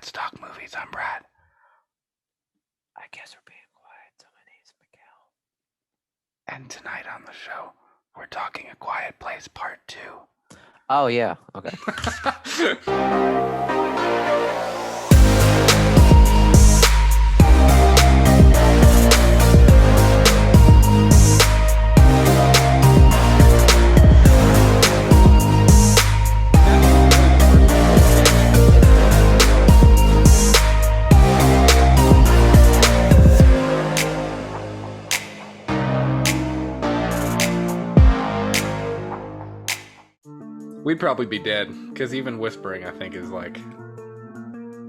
Let's Talk Movies. I'm Brad. I guess we're being quiet. So my name's Miguel. And tonight on the show, we're talking A Quiet Place Part 2. Oh, yeah. Okay. We'd probably be dead, because even whispering, I think, is like...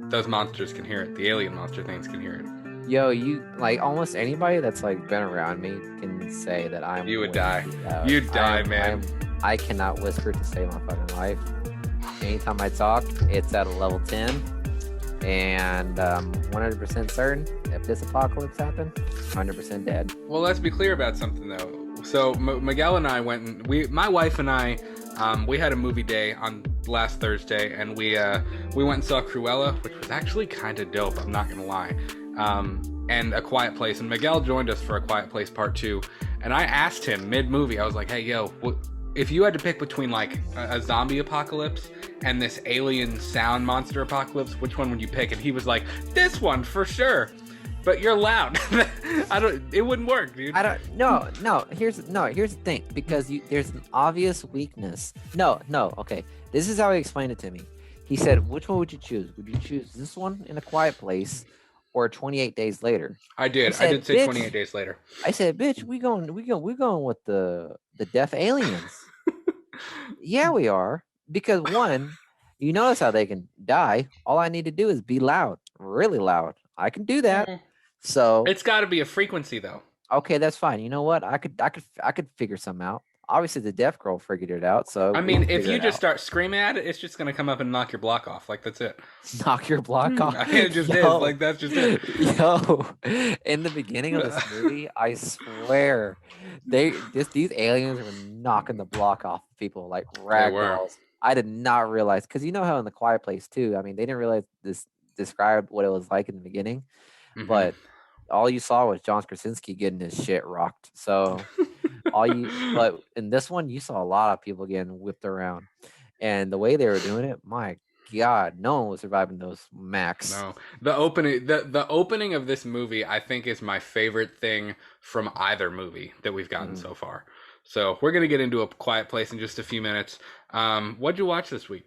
Those monsters can hear it. The alien monster things can hear it. Yo, you like almost anybody that's like been around me can say that I'm. You would die. Loud. You'd die, man. I cannot whisper to save my fucking life. Anytime I talk, it's at a level 10, and 100% certain if this apocalypse happened, 100% dead. Well, let's be clear about something though. So Miguel and I went and my wife and I, we had a movie day on last Thursday, and we went and saw Cruella, which was actually kind of dope. I'm not gonna lie. And A Quiet Place, and Miguel joined us for A Quiet Place Part 2. And I asked him mid-movie, I was like, hey, yo, if you had to pick between like a zombie apocalypse and this alien sound monster apocalypse, which one would you pick? And he was like, this one for sure. But you're loud. It wouldn't work, dude. No. Here's the thing, because there's an obvious weakness. Okay. This is how he explained it to me. He said, which one would you choose? Would you choose this one in A Quiet Place or 28 Days Later? I did say 28 Days Later. I said, bitch, we going with the deaf aliens. Yeah, we are. Because one, you notice how they can die. All I need to do is be loud, really loud. I can do that. So it's got to be a frequency, though. Okay, that's fine. You know what? I could figure something out. Obviously, the deaf girl figured it out. So I mean, if you just start screaming at it, it's just gonna come up and knock your block off. Like, that's it. Knock your block off. It just is. Like, that's just it. Yo, in the beginning of this movie, I swear, these aliens were knocking the block off of people like ragdolls. I did not realize, because you know how in The Quiet Place too. I mean, they didn't realize this described what it was like in the beginning, but all you saw was John Krasinski getting his shit rocked. So but in this one, you saw a lot of people getting whipped around, and the way they were doing it, my God, no one was surviving those max. No, the opening of this movie, I think, is my favorite thing from either movie that we've gotten so far. So we're gonna get into A Quiet Place in just a few minutes. What'd you watch this week?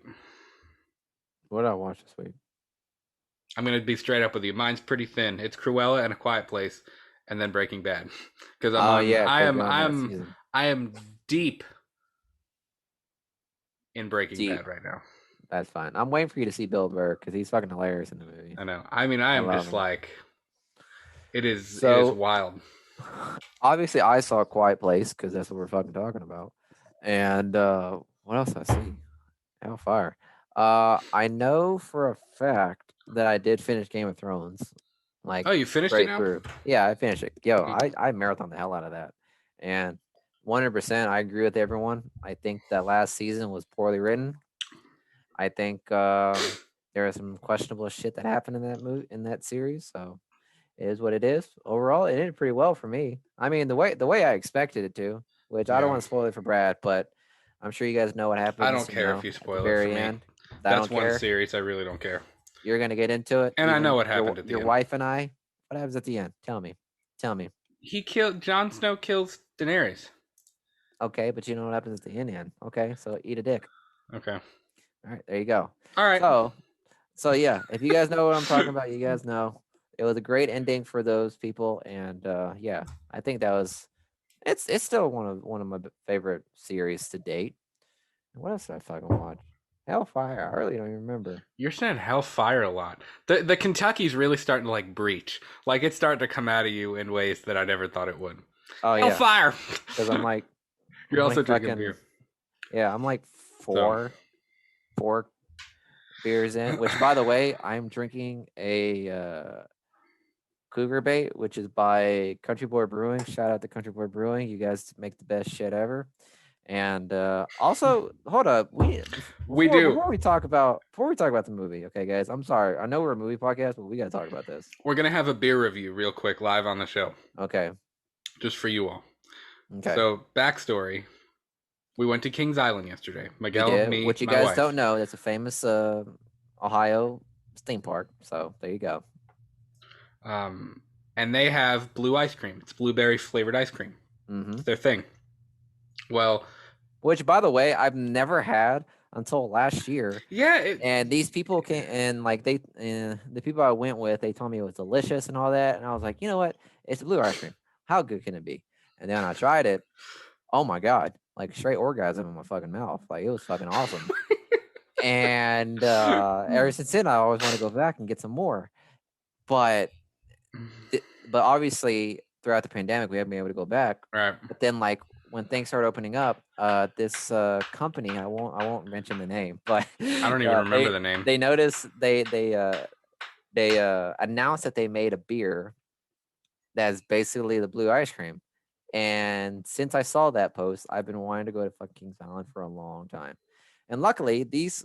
What did I watch this week? I'm gonna be straight up with you. Mine's pretty thin. It's Cruella and A Quiet Place, and then Breaking Bad. Because I am deep in Breaking Bad right now. That's fine. I'm waiting for you to see Bill Burr, because he's fucking hilarious in the movie. I know. I mean, I am just like, it is wild. Obviously, I saw A Quiet Place, because that's what we're fucking talking about. And what else did I see? Hellfire. I know for a fact that I did finish Game of Thrones. Like, oh, you finished it now? Through. Yeah, I finished it. Yo, I marathoned the hell out of that. And 100%, I agree with everyone. I think that last season was poorly written. I think there was some questionable shit that happened in that movie, in that series. So it is what it is. Overall, it ended pretty well for me. I mean, the way I expected it to, which I don't want to spoil it for Brad, but I'm sure you guys know what happened. I don't care if you spoil it for me. End. That's one series. I really don't care. You're gonna get into it, and I know what happened at the end. Your wife and I. What happens at the end? Tell me. Jon Snow kills Daenerys. Okay, but you know what happens at the end. Okay, so eat a dick. Okay. All right, there you go. All right. So yeah, if you guys know what I'm talking about, you guys know it was a great ending for those people, and yeah, I think that was. It's still one of my favorite series to date. What else did I fucking watch? Hellfire. I really don't even remember. You're saying Hellfire a lot. The Kentucky's really starting to like breach. Like, it's starting to come out of you in ways that I never thought it would. Oh yeah. Hellfire. Because I'm like. You're also drinking beer. Yeah, I'm like four beers in. Which, by the way, I'm drinking a Cougar Bait, which is by Country Boy Brewing. Shout out to Country Boy Brewing. You guys make the best shit ever. And also, hold up, We do. before we talk about the movie, okay, guys, I'm sorry. I know we're a movie podcast, but we gotta talk about this. We're gonna have a beer review real quick live on the show, Okay, just for you all. okay, So backstory: we went to Kings Island yesterday. we Miguel, did. me, What you my guys wife. don't know, that's a famous Ohio theme park. So there you go. Um, and they have blue ice cream. It's blueberry flavored ice cream. Mm-hmm. It's their thing. Well, Which, by the way, I've never had until last year. yeah, And these people came and like the people I went with, they told me it was delicious and all that. And I was like, you know what? It's blue ice cream. How good can it be? And then I tried it. Oh my God. Like straight orgasm in my fucking mouth. Like it was fucking awesome. And ever since then I always want to go back and get some more. But but obviously throughout the pandemic we haven't been able to go back. right. But then like when things started opening up, this company, I won't mention the name, but I don't even remember the name. they noticed they announced that they made a beer that's basically the blue ice cream. And since I saw that post, I've been wanting to go to fucking Kings Island for a long time. And luckily, these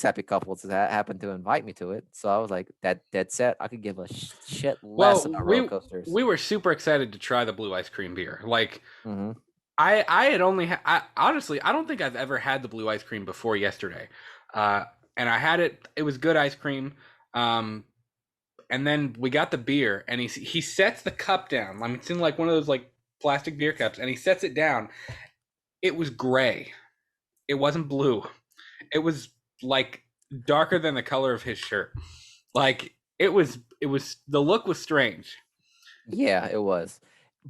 happy couples happened to invite me to it. So I was like, that dead set. I could give a shit less Well, about roller coasters. we were super excited to try the blue ice cream beer. Like, Mm-hmm. I had only honestly, I don't think I've ever had the blue ice cream before yesterday. And I had it. It was good ice cream. And then we got the beer, and he sets the cup down. I mean, it's in like one of those like plastic beer cups, and he sets it down. It was gray. It wasn't blue. It was like darker than the color of his shirt. Like it was the look was strange. Yeah, it was.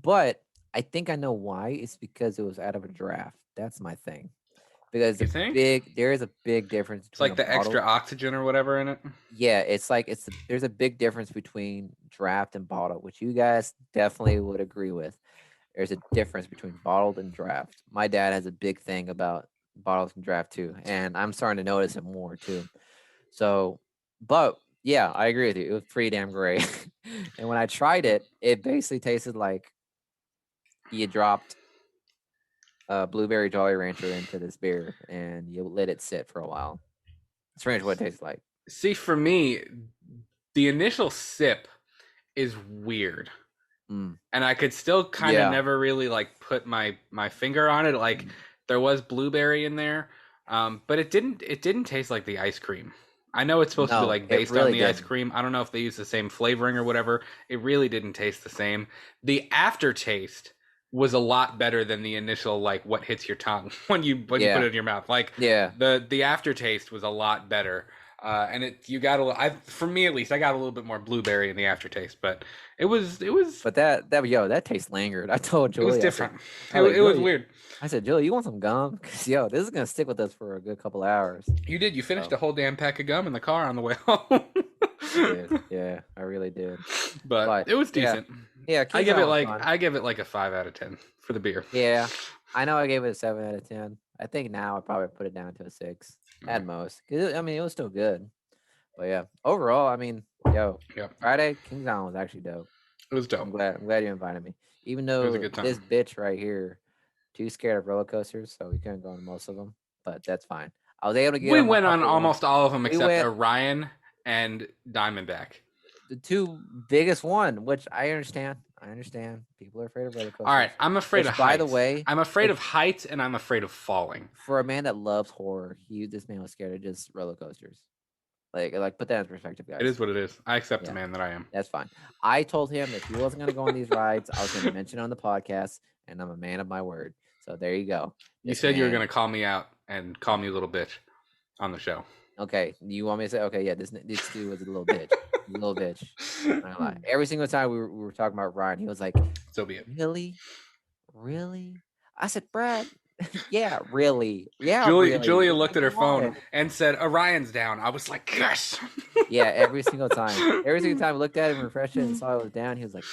But I think I know why. It's because it was out of a draft. That's my thing. Because You think? there is a big difference It's between like a the extra bottle. oxygen or whatever in it. Yeah, it's like there's a big difference between draft and bottle, which you guys definitely would agree with. There's a difference between bottled and draft. My dad has a big thing about bottles and draft too, and I'm starting to notice it more too. So, but yeah, I agree with you. It was pretty damn great. And when I tried it, it basically tasted like you dropped a blueberry Jolly Rancher into this beer and you let it sit for a while. It's strange what it tastes like. See, for me, the initial sip is weird. Mm. And I could still kind of Yeah. never really like put my finger on it. Like there was blueberry in there, but it didn't taste like the ice cream. I know it's supposed to be No, like it based on really the ice didn't. cream. I don't know if they use the same flavoring or whatever. It really didn't taste the same. The aftertaste was a lot better than the initial like what hits your tongue when you put Yeah. it in your mouth. Like Yeah. the aftertaste was a lot better. And you got for me at least, I got a little bit more blueberry in the aftertaste, but it was But that taste lingered. I told it was Julie, different. I was like, It was Julie, weird. I said, Julie, you want some gum? Cause this is gonna stick with us for a good couple hours. You did. You finished So a whole damn pack of gum in the car on the way home. I did. Yeah, I really did. But But it was yeah, decent. yeah, I Kings give it Island was like fun. I give it like a 5 out of 10 for the beer. Yeah, I know I gave it a 7 out of 10. I think now I probably put it down to a 6 at most. 'Cause I mean, it was still good. But yeah, overall, I mean, Yeah, Friday Kings Island was actually dope. it was dope. I'm glad you invited me. Even It was a though good this time. bitch right here too scared of roller coasters, so we couldn't go on most of them. But that's fine. I was able to get We on a went on couple of them. almost all of them We except went Orion and Diamondback. the two biggest one, which I understand. I understand people are afraid of roller coasters. All right, I'm afraid of Which, by heights. the way, I'm afraid which- of heights and I'm afraid of falling. for a man that loves horror, this man was scared of just roller coasters. Like put that in perspective, guys. It is what it is. I accept the Yeah. man that I am. That's fine. I told him if he wasn't going to go on these rides, I was going to mention it on the podcast, and I'm a man of my word. So there you go. You This said you were man- going to call me out and call me a little bitch on the show. Okay, you want me to say? Okay, yeah, this dude was a little bitch. He's a little bitch. I'm not gonna lie. Every single time we were talking about Ryan, he was like, So be it. Really? I said, Brad, yeah, really. Yeah, Julia really. looked at her phone Why? and said, Orion's down. I was like, yes. Yeah, every single time. Every single time I looked at him, refreshed it, and saw it was down, he was like,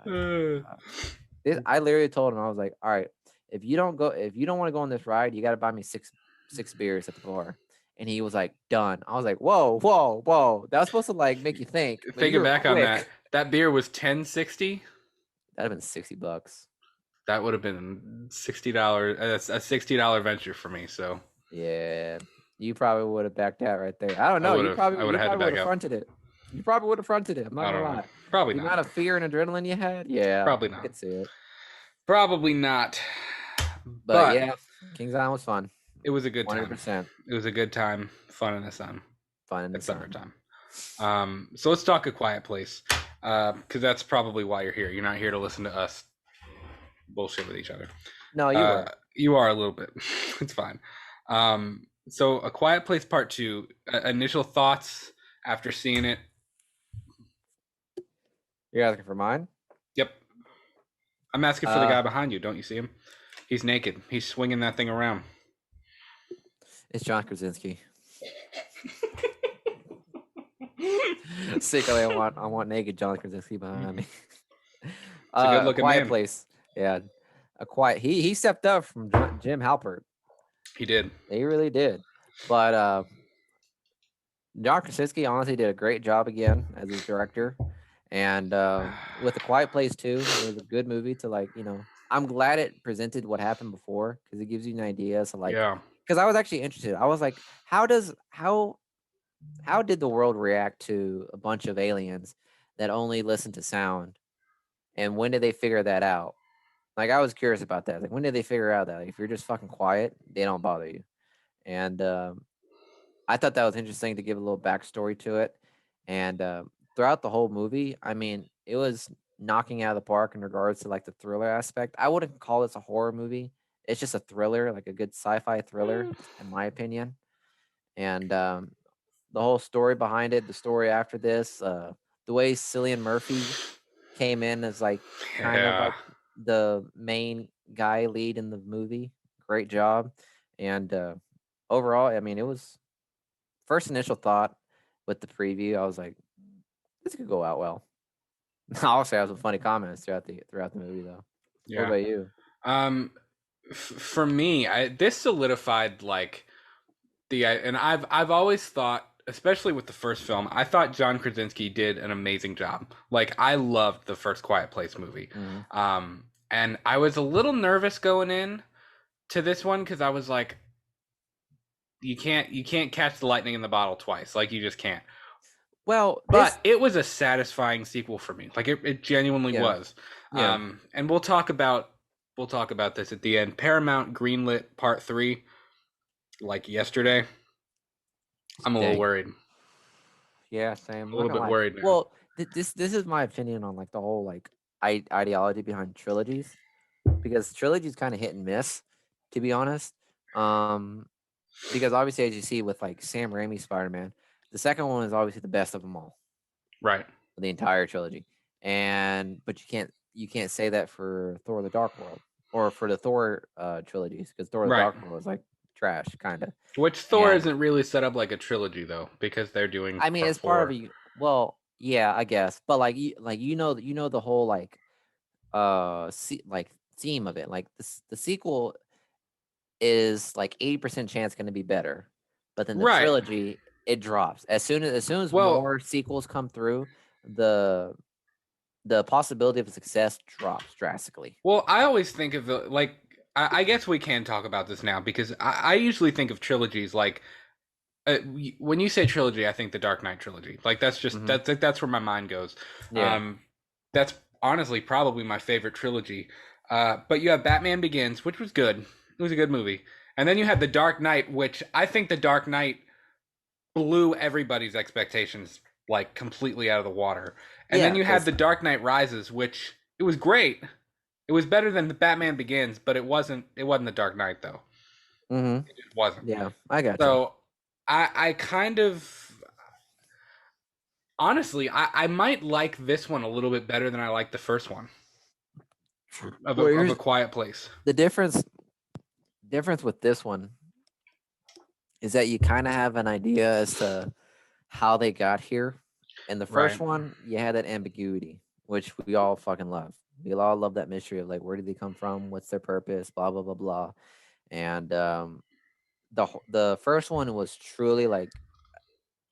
oh, God. I literally told him, I was like, all right, if you don't want to go on this ride, you got to buy me six beers at the bar. And he was like, done. I was like, whoa. That was supposed to like make you think. but you Thinking were back on quick. that beer was $10.60. That'd have been $60. That would have been $60. A $60 venture for me. So Yeah, you probably would have backed out right there. I don't know. You I probably would you have had to probably would back have out. fronted it. You probably would have fronted it. I'm not I gonna don't know. lie. Probably The not. amount of fear and adrenaline you had, yeah, Probably I not. could see it. Probably not. But But yeah, Kings Island was fun. it was a good time. 100% It was a good time. Fun in the sun, fun in the etc. sun. time. So let's talk A Quiet Place, because that's probably why you're here. You're not here to listen to us bullshit with each other. No, you were. You are a little bit. It's fine. So A Quiet Place Part 2. Initial thoughts after seeing it. You're asking for mine? Yep. I'm asking for the guy behind you. Don't you see him? He's naked. He's swinging that thing around. It's John Krasinski. Secretly, I want naked John Krasinski behind me. It's a good looking Quiet man. Place. Yeah, a quiet. He stepped up from Jim Halpert. He did. He really did. But John Krasinski honestly did a great job again as his director. And with A Quiet Place 2, it was a good movie to like, I'm glad it presented what happened before because it gives you an idea. So like, Yeah. because I was actually interested. I was like, how did the world react to a bunch of aliens that only listen to sound? And when did they figure that out? Like, I was curious about that. Like, when did they figure out that like, if you're just fucking quiet, they don't bother you? And I thought that was interesting to give a little backstory to it. And throughout the whole movie, I mean, it was knocking out of the park in regards to like the thriller aspect. I wouldn't call this a horror movie. It's just a thriller, like a good sci-fi thriller, in my opinion. And the whole story behind it, the story after this, the way Cillian Murphy came in as like kind of like the main guy lead in the movie. Great job. And overall, I mean, it was first initial thought with the preview. I was like, this could go out well. I'll say I have some funny comments throughout the movie though. Yeah. What about you? For me, this solidified like and I've always thought, especially with the first film, I thought John Krasinski did an amazing job. Like I loved the first Quiet Place movie. And I was a little nervous going in to this one because I was like, you can't catch the lightning in the bottle twice. Like you just can't. Well, but it was a satisfying sequel for me. Like it genuinely was. Yeah. And we'll talk about this at the end. Paramount greenlit Part 3 like yesterday. I'm a little worried. Yeah, same. A little bit worried now. Well, this is my opinion on like the whole like ideology behind trilogies, because trilogies kind of hit and miss, to be honest. Because obviously, as you see with like Sam Raimi's Spider-Man, the second one is obviously the best of them all, right? The entire trilogy, but you can't say that for Thor: The Dark World or for the Thor trilogies, because Thor: The Dark World was like trash, kind of. Which Thor isn't really set up like a trilogy though, because they're doing. I mean, it's part of a. Well, yeah, I guess, but like you know the whole like theme of it. Like the sequel is like 80% chance going to be better, but then the trilogy it drops as soon as more sequels come through. The possibility of success drops drastically. Well, I always think of it like I guess we can talk about this now because I usually think of trilogies like when you say trilogy, I think the Dark Knight trilogy. Like that's just that's where my mind goes. Yeah. That's honestly probably my favorite trilogy. But you have Batman Begins, which was good. It was a good movie. And then you had The Dark Knight, which I think The Dark Knight blew everybody's expectations like completely out of the water. And then you had The Dark Knight Rises, which it was great. It was better than The Batman Begins, but it wasn't The Dark Knight though. Mm-hmm. It wasn't. Yeah, I got you. So I kind of honestly I might like this one a little bit better than I like the first one. Of A Quiet Place. The difference with this one is that you kind of have an idea as to how they got here. In the first one, you had that ambiguity, which we all fucking love. We all love that mystery of like, where did they come from? What's their purpose? Blah blah blah blah. And the first one was truly like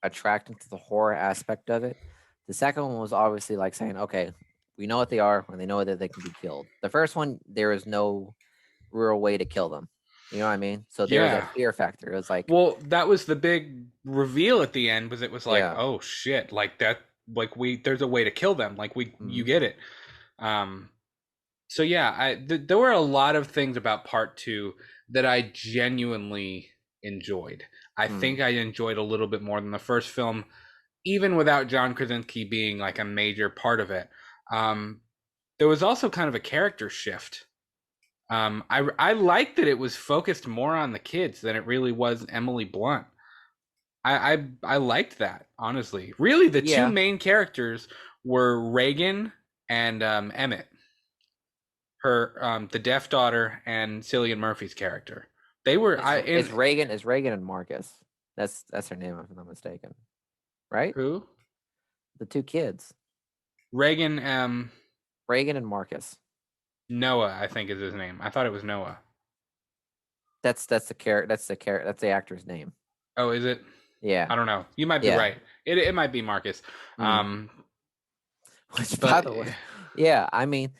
attracting to the horror aspect of it. The second one was obviously like saying, okay, We know what they are, and they know that they can be killed. The first one, there is no real way to kill them. You know what I mean? So there was a Yeah. fear factor. It was like, Well, that was the big reveal at the end, was it was like, yeah, oh shit, like that, like there's a way to kill them, like you mhm, get it. Um, so yeah, there were a lot of things about part two that I genuinely enjoyed. I think mhm, I enjoyed a little bit more than the first film, even without John Krasinski being like a major part of it. Um, there was also kind of a character shift. I liked that it was focused more on the kids than it really was Emily Blunt. I liked that, honestly. Really, the two yeah. main characters were Reagan and Emmett, her the deaf daughter, and Cillian Murphy's character. They were It's I it's in Reagan. It's Reagan and Marcus. That's her name, if I'm not mistaken. Right? who? The two kids, Reagan Reagan and Marcus. Noah, I think is his name. I thought it was Noah. That's the character. That's the actor's name. Oh, is it? Yeah, I don't know. You might be yeah. right. It might be Marcus. Mm. Um, Which, by but the way, yeah. I mean,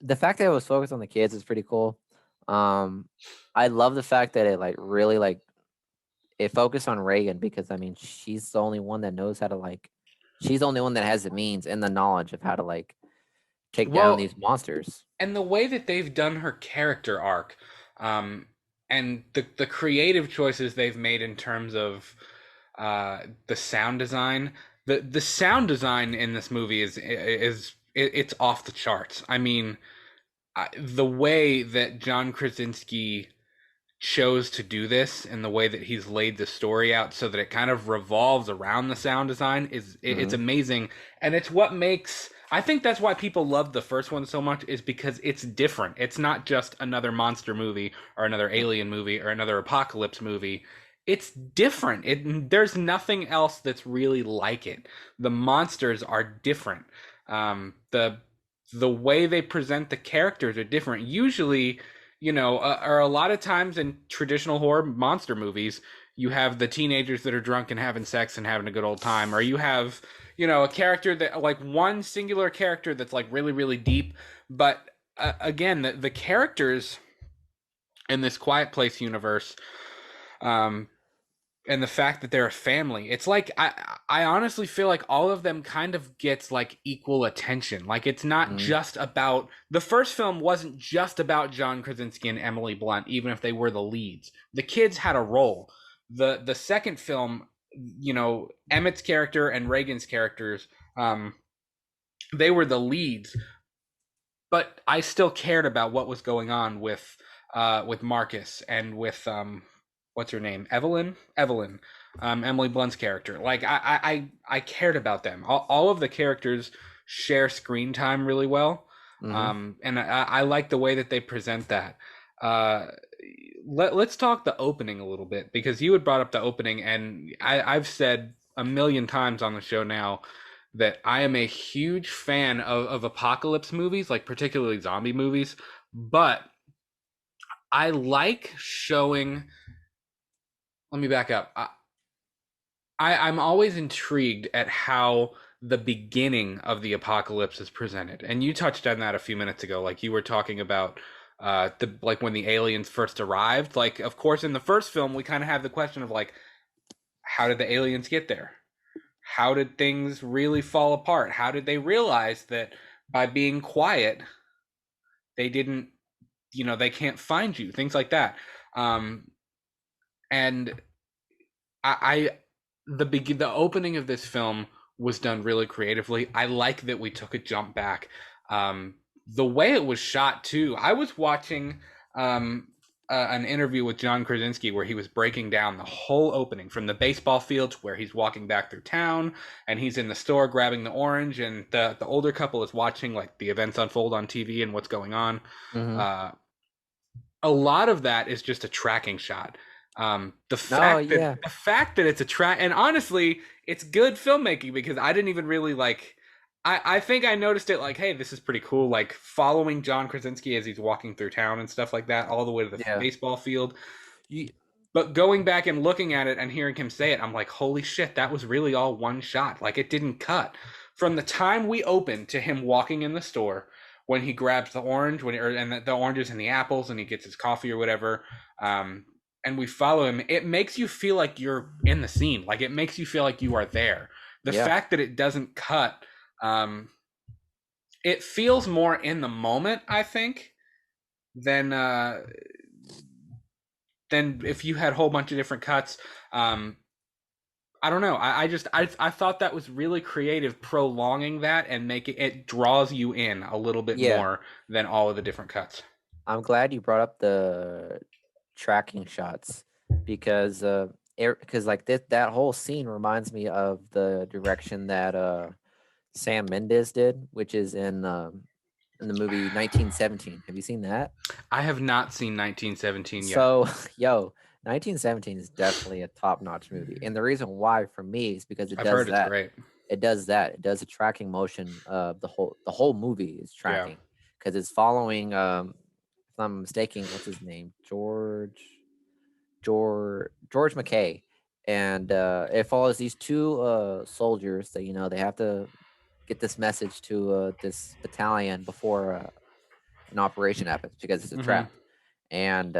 the fact that it was focused on the kids is pretty cool. Um, I love the fact that it like really like it focused on Reagan because I mean she's the only one that knows how to like. She's the only one that has the means and the knowledge of how to like take down well, these monsters. and the way that they've done her character arc, um, and the creative choices they've made in terms of the sound design. The sound design in this movie it's off the charts. I mean, the way that John Krasinski chose to do this and the way that he's laid the story out so that it kind of revolves around the sound design it's Hmm. amazing, and it's what makes, I think that's why people love the first one so much, is because it's different. It's not just another monster movie or another alien movie or another apocalypse movie. It's different. There's nothing else that's really like it. The monsters are different. The way they present the characters are different. Usually, or a lot of times in traditional horror monster movies, you have the teenagers that are drunk and having sex and having a good old time, or you have, a character that, like, one singular character that's like really, really deep. But again, the characters in this Quiet Place universe, um, and the fact that they're a family, it's like I honestly feel like all of them kind of gets like equal attention. Like, it's not Hmm. just about, the first film wasn't just about John Krasinski and Emily Blunt, even if they were the leads. The kids had a role. The second film, Emmett's character and Reagan's characters, um they were the leads, but I still cared about what was going on with Marcus and with what's her name, Evelyn, Emily Blunt's character. Like, I cared about them. All of the characters share screen time really well, Hmm. and I like the way that they present that. Uh, let's talk the opening a little bit, because you had brought up the opening, and I've said a million times on the show now that I am a huge fan of apocalypse movies, like particularly zombie movies, but I like showing. Let me back up. I'm always intrigued at how the beginning of the apocalypse is presented, and you touched on that a few minutes ago. Like, you were talking about the like when the aliens first arrived. Like, of course, in the first film, we kind of have the question of like, how did the aliens get there? How did things really fall apart? How did they realize that by being quiet, they didn't, they can't find you? Things like that. Um, and I the opening of this film was done really creatively. I like that we took a jump back. The way it was shot too. I was watching an interview with John Krasinski where he was breaking down the whole opening from the baseball field to where he's walking back through town and he's in the store grabbing the orange, and the older couple is watching like the events unfold on TV and what's going on. Hmm. Uh, a lot of that is just a tracking shot. The Oh fact that yeah. it's a track, and honestly, it's good filmmaking, because I didn't even really like. I think I noticed it like, hey, this is pretty cool. Like, following John Krasinski as he's walking through town and stuff like that, all the way to the Yeah. baseball field. You, But going back and looking at it and hearing him say it, I'm like, holy shit, that was really all one shot. Like, it didn't cut. from the time we open to him walking in the store, when he grabs the orange, and the oranges and the apples, and he gets his coffee or whatever, and we follow him, it makes you feel like you're in the scene. Like, it makes you feel like you are there. The Yeah. fact that it doesn't cut, it feels more in the moment, I think, than if you had a whole bunch of different cuts. I don't know. I thought that was really creative, prolonging that and making it draws you in a little bit Yeah. more than all of the different cuts. I'm glad you brought up the tracking shots because like that whole scene reminds me of the direction that Sam Mendes did, which is in the movie 1917. Have you seen that? I have not seen 1917 yet. So, yo, 1917 is definitely a top-notch movie, and the reason why for me is because it I've does heard it's that. great. It does that. It does a tracking motion. The whole movie is tracking because it's following. If I'm mistaken, what's his name? George McKay, and it follows these two soldiers that they have to get this message to this battalion before an operation happens because it's a trap. And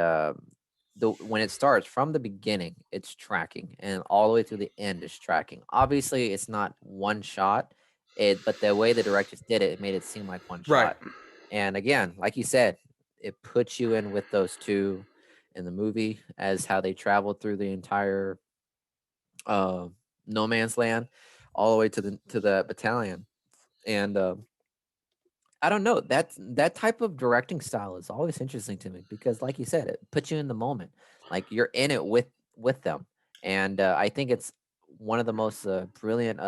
when it starts from the beginning, it's tracking, and all the way through the end, it's tracking. Obviously, it's not one shot, but the way the directors did it, it made it seem like one Right. shot. And again, like you said, it puts you in with those two in the movie as how they traveled through the entire uh, no man's land, all the way to the battalion. And I don't know. That type of directing style is always interesting to me because, like you said, it puts you in the moment. Like you're in it with them, and I think it's one of the most brilliant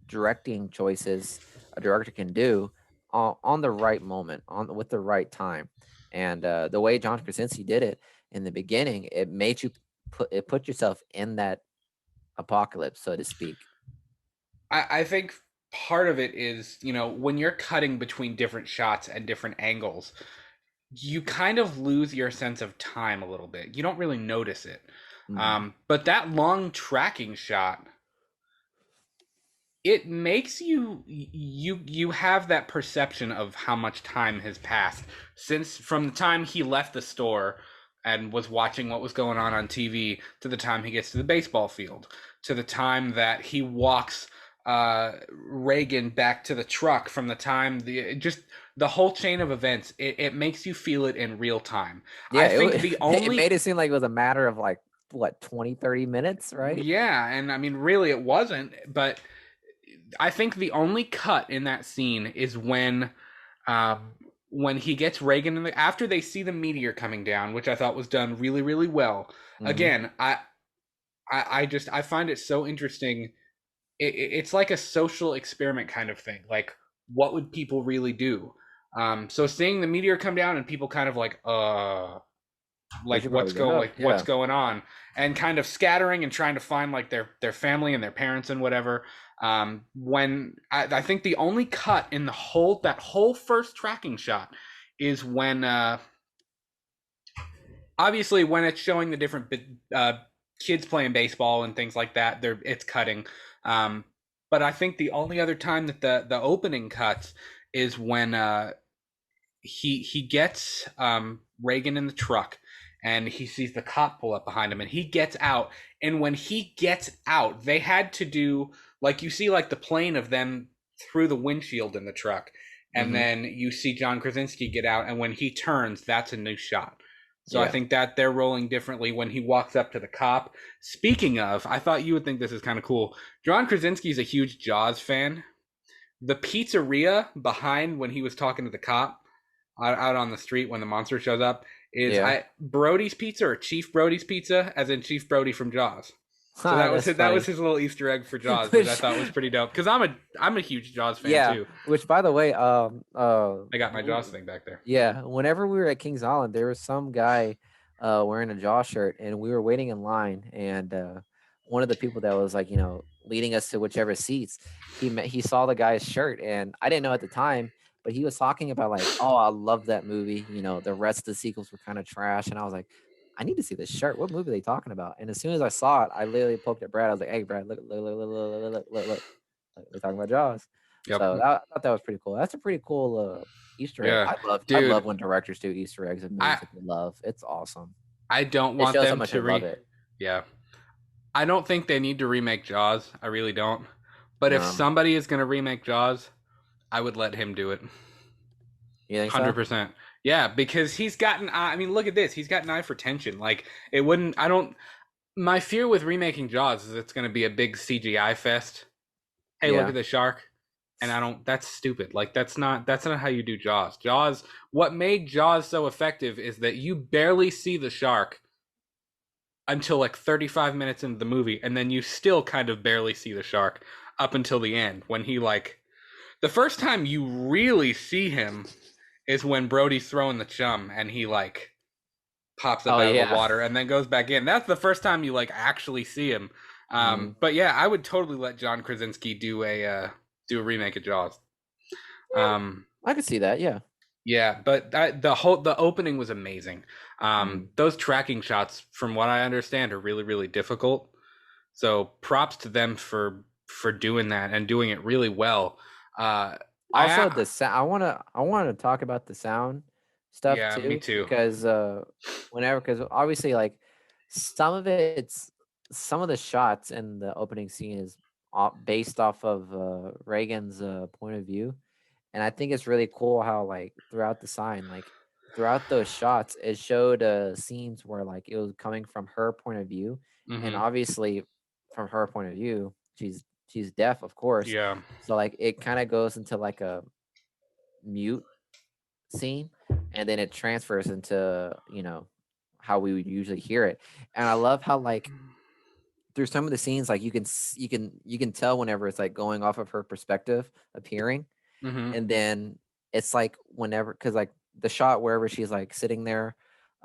directing choices a director can do on the right moment, on with the right time. And the way John Krasinski did it in the beginning, it made you put yourself in that apocalypse, so to speak. I think part of it is, when you're cutting between different shots and different angles, you kind of lose your sense of time a little bit. You don't really notice it. But that long tracking shot, it makes you have that perception of how much time has passed since from the time he left the store and was watching what was going on TV to the time he gets to the baseball field to the time that he walks Reagan back to the truck, from the time the whole chain of events. It makes you feel it in real time. Yeah, I think the only it made it seem like it was a matter of like what 20, 30 minutes, right? yeah, and I mean really it wasn't, but I think the only cut in that scene is when he gets Reagan after they see the meteor coming down, which I thought was done really, really well. Again, I find it so interesting. It's like a social experiment kind of thing. Like, what would people really do? So seeing the meteor come down and people kind of like We should what's probably get up. what's Yeah. going on, and kind of scattering and trying to find like their family and their parents and whatever. When I think the only cut in that whole first tracking shot is when obviously when it's showing the different kids playing baseball and things like that, it's cutting. But I think the only other time that the opening cuts is when he gets Reagan in the truck, and he sees the cop pull up behind him, and he gets out. And when he gets out, they had to do like, you see like the plane of them through the windshield in the truck, and then you see John Krasinski get out, and when he turns, that's a new shot. So I think that they're rolling differently when he walks up to the cop. Speaking of, I thought you would think this is kind of cool. John Krasinski is a huge Jaws fan. The pizzeria behind when he was talking to the cop out on the street when the monster shows up is Brody's Pizza, or Chief Brody's Pizza, as in Chief Brody from Jaws. So that was his little Easter egg for Jaws, which I thought was pretty dope. Because I'm a huge Jaws fan too. Which, by the way, I got my Jaws thing back there. Yeah, whenever we were at Kings Island, there was some guy wearing a Jaws shirt, and we were waiting in line, and one of the people that was like, leading us to whichever seats, he saw the guy's shirt, and I didn't know at the time, but he was talking about like, oh, I love that movie. The rest of the sequels were kind of trash, and I was like, I need to see this shirt. What movie are they talking about? And as soon as I saw it, I literally poked at Brad. I was like, hey, Brad, look, look, look, look, look, look, look, look. We're talking about Jaws. Yep. So I thought that was pretty cool. That's a pretty cool Easter egg. Yeah, I dude. love when directors do Easter eggs in movies I that they love. It's awesome. I don't It want shows how them much to they love it. Yeah. I don't think they need to remake Jaws. I really don't. But if No, somebody is gonna remake Jaws, I would let him do it. you think so? 100%. Yeah, because he's gotten. I mean, look at this. He's got an eye for tension. Like it wouldn't. I don't. My fear with remaking Jaws is it's going to be a big CGI fest. Hey, look Yeah. at the shark, and I don't. That's stupid. Like that's not. That's not how you do Jaws. Jaws. What made Jaws so effective is that you barely see the shark until like 35 minutes into the movie, and then you still kind of barely see the shark up until the end when he like. The first time you really see him is when Brody's throwing the chum and he like pops up Oh out of the yeah. water and then goes back in. That's the first time you like actually see him. Mm. But yeah, I would totally let John Krasinski do a remake of Jaws. Um, I could see that. Yeah. yeah, but the opening was amazing. Mm. Those tracking shots, from what I understand, are really really difficult. So props to them for doing that and doing it really well. Also, I the sound. I wanna talk about the sound stuff Yeah, me too too. because because obviously like some of it's some of the shots in the opening scene is based off of Reagan's point of view, and I think it's really cool how like throughout the sign, like throughout those shots, it showed scenes where like it was coming from her point of view, and Hmm. obviously from her point of view, she's deaf, of course. Yeah. So like it kind of goes into like a mute scene, and then it transfers into how we would usually hear it. And I love how like through some of the scenes, like you can tell whenever it's like going off of her perspective of hearing, Hmm. and then it's like whenever because like the shot wherever she's like sitting there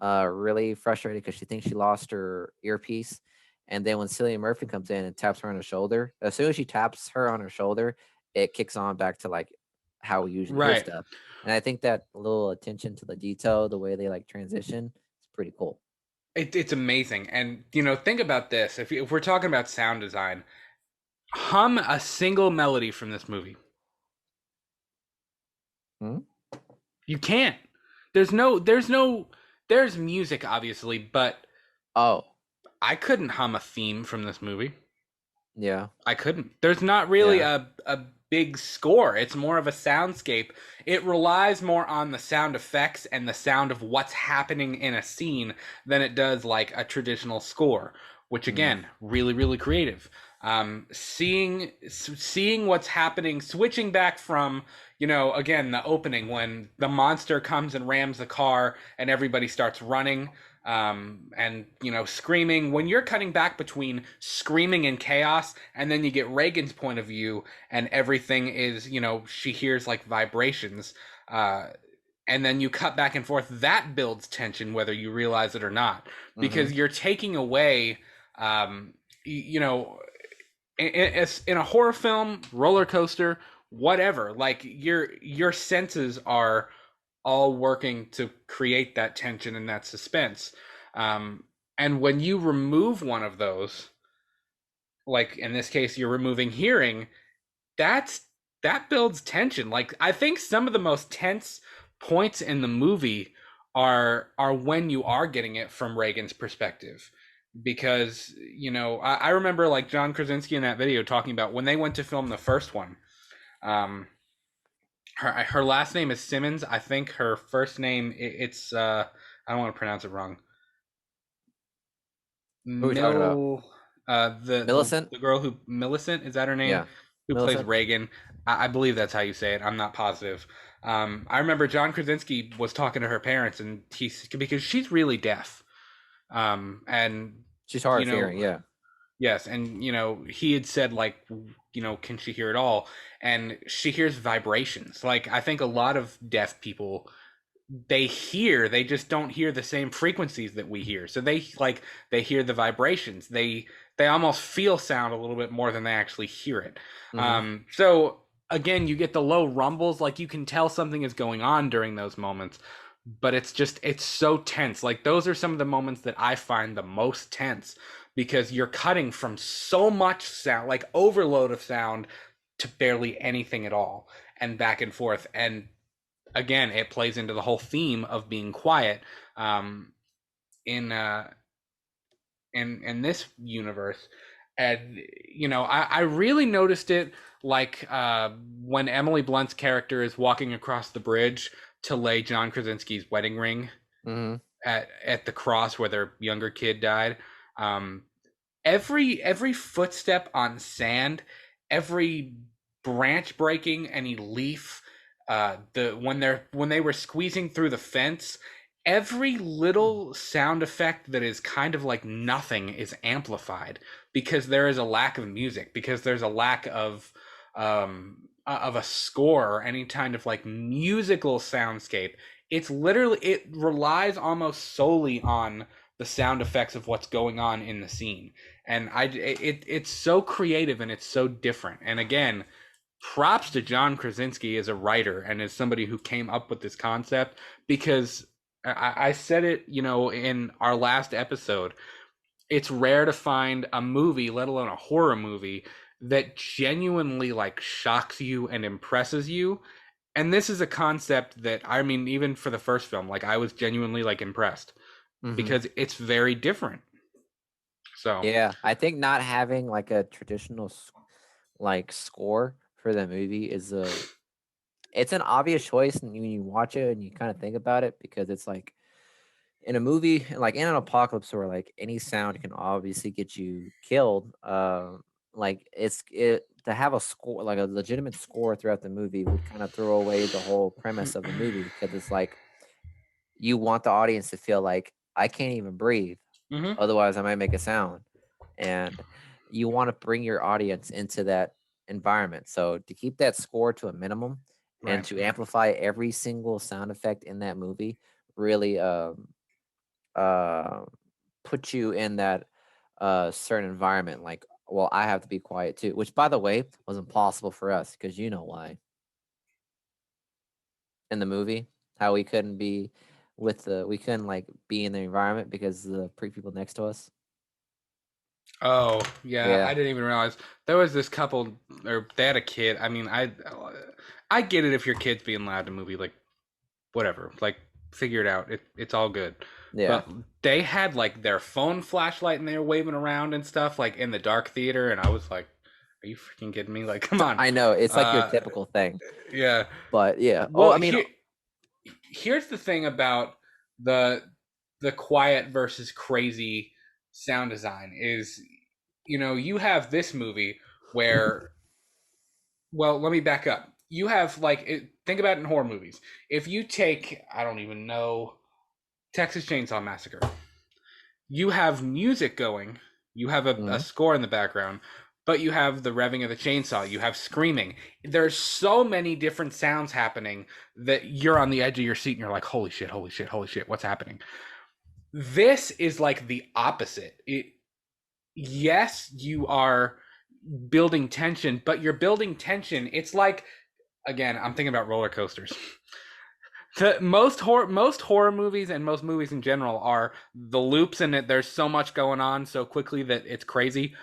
really frustrated because she thinks she lost her earpiece, and then when Cillian Murphy comes in and taps her on the shoulder, as soon as she taps her on her shoulder, it kicks on back to like how we usually hear Right. stuff. And I think that little attention to the detail, the way they like transition, is pretty cool. It's amazing. And, think about this. If we're talking about sound design, hum a single melody from this movie. Hmm? You can't. There's music, obviously, but Oh, I couldn't hum a theme from this movie. yeah, I couldn't. There's not really yeah. a big score. It's more of a soundscape. It relies more on the sound effects and the sound of what's happening in a scene than it does like a traditional score, which Mm, again, really really creative. Seeing what's happening, switching back from again the opening when the monster comes and rams the car and everybody starts running, and screaming. When you're cutting back between screaming and chaos, and then you get Reagan's point of view, and everything is she hears like vibrations, uh, and then you cut back and forth. That builds tension, whether you realize it or not, mm-hmm. because you're taking away, um, you know, in a horror film, roller coaster, whatever. Like your senses are all working to create that tension and that suspense. Um, and when you remove one of those, like in this case, you're removing hearing, that's that builds tension. Like I think some of the most tense points in the movie are when you are getting it from Reagan's perspective. Because I remember like John Krasinski in that video talking about when they went to film the first one. Um, her last name is Simmons. I think her first name it's I don't want to pronounce it wrong. Who are we talking about? Mill the Millicent? the girl who Millicent, is that her name? Yeah, Who plays Millicent. Reagan. I believe that's how you say it. I'm not positive. I remember John Krasinski was talking to her parents and he's because she's really deaf. And She's hard you of know hearing. Yeah. Yes, and he had said like, can she hear it all? And she hears vibrations. Like I think a lot of deaf people they just don't hear the same frequencies that we hear. So they hear the vibrations. They almost feel sound a little bit more than they actually hear it. Mm-hmm. So again, you get the low rumbles, like you can tell something is going on during those moments, but it's so tense. Like those are some of the moments that I find the most tense because you're cutting from so much sound, like overload of sound, to barely anything at all, and back and forth. And again, it plays into the whole theme of being quiet, in in this universe. And I really noticed it, like when Emily Blunt's character is walking across the bridge to lay John Krasinski's wedding ring Mm-hmm. at the cross where their younger kid died. Um, every footstep on sand, every branch breaking, any leaf, when they were squeezing through the fence, every little sound effect that is kind of like nothing is amplified, because there is a lack of music, because there's a lack of a score or any kind of like musical soundscape. It relies almost solely on the sound effects of what's going on in the scene. And it's so creative and it's so different. And again, props to John Krasinski as a writer and as somebody who came up with this concept, because I said it, in our last episode. It's rare to find a movie, let alone a horror movie, that genuinely like shocks you and impresses you. And this is a concept that, I mean, even for the first film, like I was genuinely like impressed, Mm-hmm. because it's very different. So, Yeah, I think not having like a traditional like score for the movie is it's an obvious choice when you watch it and you kind of think about it, because it's like in a movie, like in an apocalypse where like any sound can obviously get you killed. Like it to have a score, like a legitimate score throughout the movie, would kind of throw away the whole premise of the movie, because it's like you want the audience to feel like I can't even breathe, mm-hmm, otherwise I might make a sound, and you want to bring your audience into that environment. So to keep that score to a minimum and right. to amplify every single sound effect in that movie really uh, put you in that certain environment. Like, well, I have to be quiet too, which by the way was impossible for us, because you know why in the movie, how we couldn't be we couldn't like be in the environment because the people next to us. Oh, yeah, Yeah, I didn't even realize there was this couple, or they had a kid. I mean, I get it if your kid's being loud in a movie, like whatever, like figure it out. It's all good. yeah. But they had like their phone flashlight and they were waving around and stuff like in the dark theater, and I was like, "Are you freaking kidding me? Like, come on." I know it's like your Uh, typical thing, yeah. but yeah. Oh, Well, I mean, here's the thing about the the quiet versus crazy sound design is, you have this movie where, well, let me back up. You have think about it in horror movies. If you take, I don't even know, Texas Chainsaw Massacre, you have music going, you have a mhm. score in the background, but you have the revving of the chainsaw, you have screaming. There's so many different sounds happening that you're on the edge of your seat and you're like, holy shit, holy shit, holy shit, what's happening? This is like the opposite. Yes, you are building tension, but you're building tension. It's like, again, I'm thinking about roller coasters. Most horror movies and most movies in general are the loops in it. There's so much going on so quickly that it's crazy.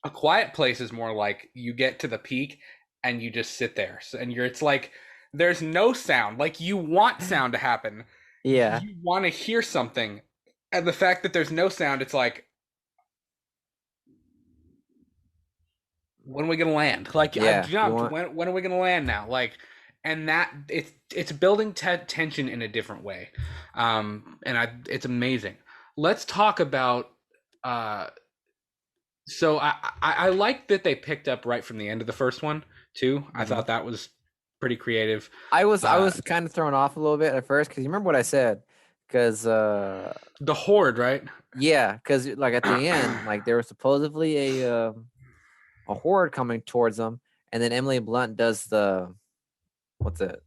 A Quiet Place is more like you get to the peak and you just sit there. And it's like there's no sound. Like you want sound to happen. Yeah, You want to hear something. And the fact that there's no sound, it's like, when are we gonna land? Like I've yeah. You jumped. want, When are we gonna land now? Like, and that it's building tension in a different way, it's amazing. Let's talk about. Uh, so I like that they picked up right from the end of the first one too. I mhm. thought that was pretty creative. I Uh, was kind of thrown off a little bit at first, because you remember what I said, because the horde, right? yeah, because like at the end, like there was supposedly a horde coming towards them, and then Emily Blunt does the what's it?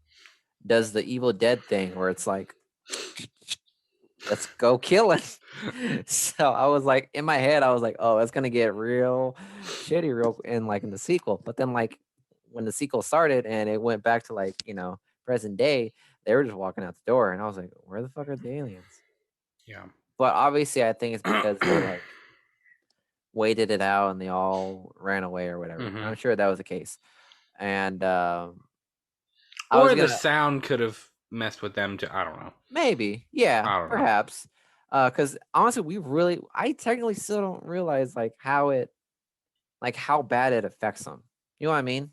Does the Evil Dead thing where it's like, let's go kill it. So I was like, in my head, I was like, oh, it's gonna get real shitty real in like in the sequel. But then like when the sequel started and it went back to like, present day, they were just walking out the door, and I was like, where the fuck are the aliens? Yeah. But obviously I think it's because they're like waited it out and they all ran away or whatever. Mm-hmm. I'm sure that was the case. And I was Or the gonna sound could have messed with them too. I don't know. maybe, yeah, I don't know. perhaps. Because honestly, I technically still don't realize like how bad it affects them. You know what I mean?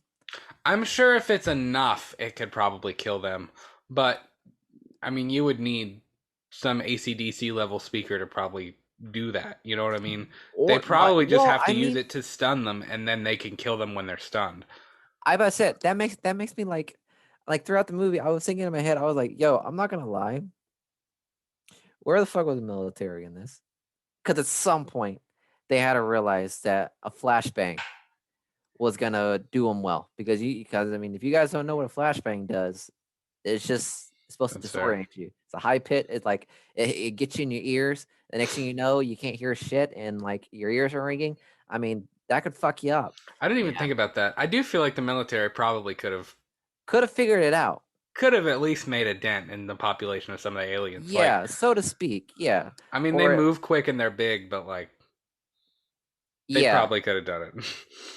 I'm sure if it's enough, it could probably kill them. But I mean, you would need some ACDC level speaker to probably do that. You know what I mean? They Or like, probably just well, have to I use mean, it to stun them, and then they can kill them when they're stunned. I about said that makes me like throughout the movie, I was thinking in my head, I was like, yo, I'm not gonna lie, where the fuck was the military in this? Because at some point they had to realize that a flashbang was gonna do them well. Because I mean, if you guys don't know what a flashbang does, it's supposed to That's fair. disorient you. It's a high pit. It's like it gets you in your ears. The next thing you know, you can't hear shit, and like your ears are ringing. I mean, that could fuck you up. I didn't even Yeah, think about that. I do feel like the military probably could have figured it out. could have at least made a dent in the population of some of the aliens. Like, Yeah, so to speak. Yeah, I mean, they or move quick and they're big, but like, they yeah, probably could have done it.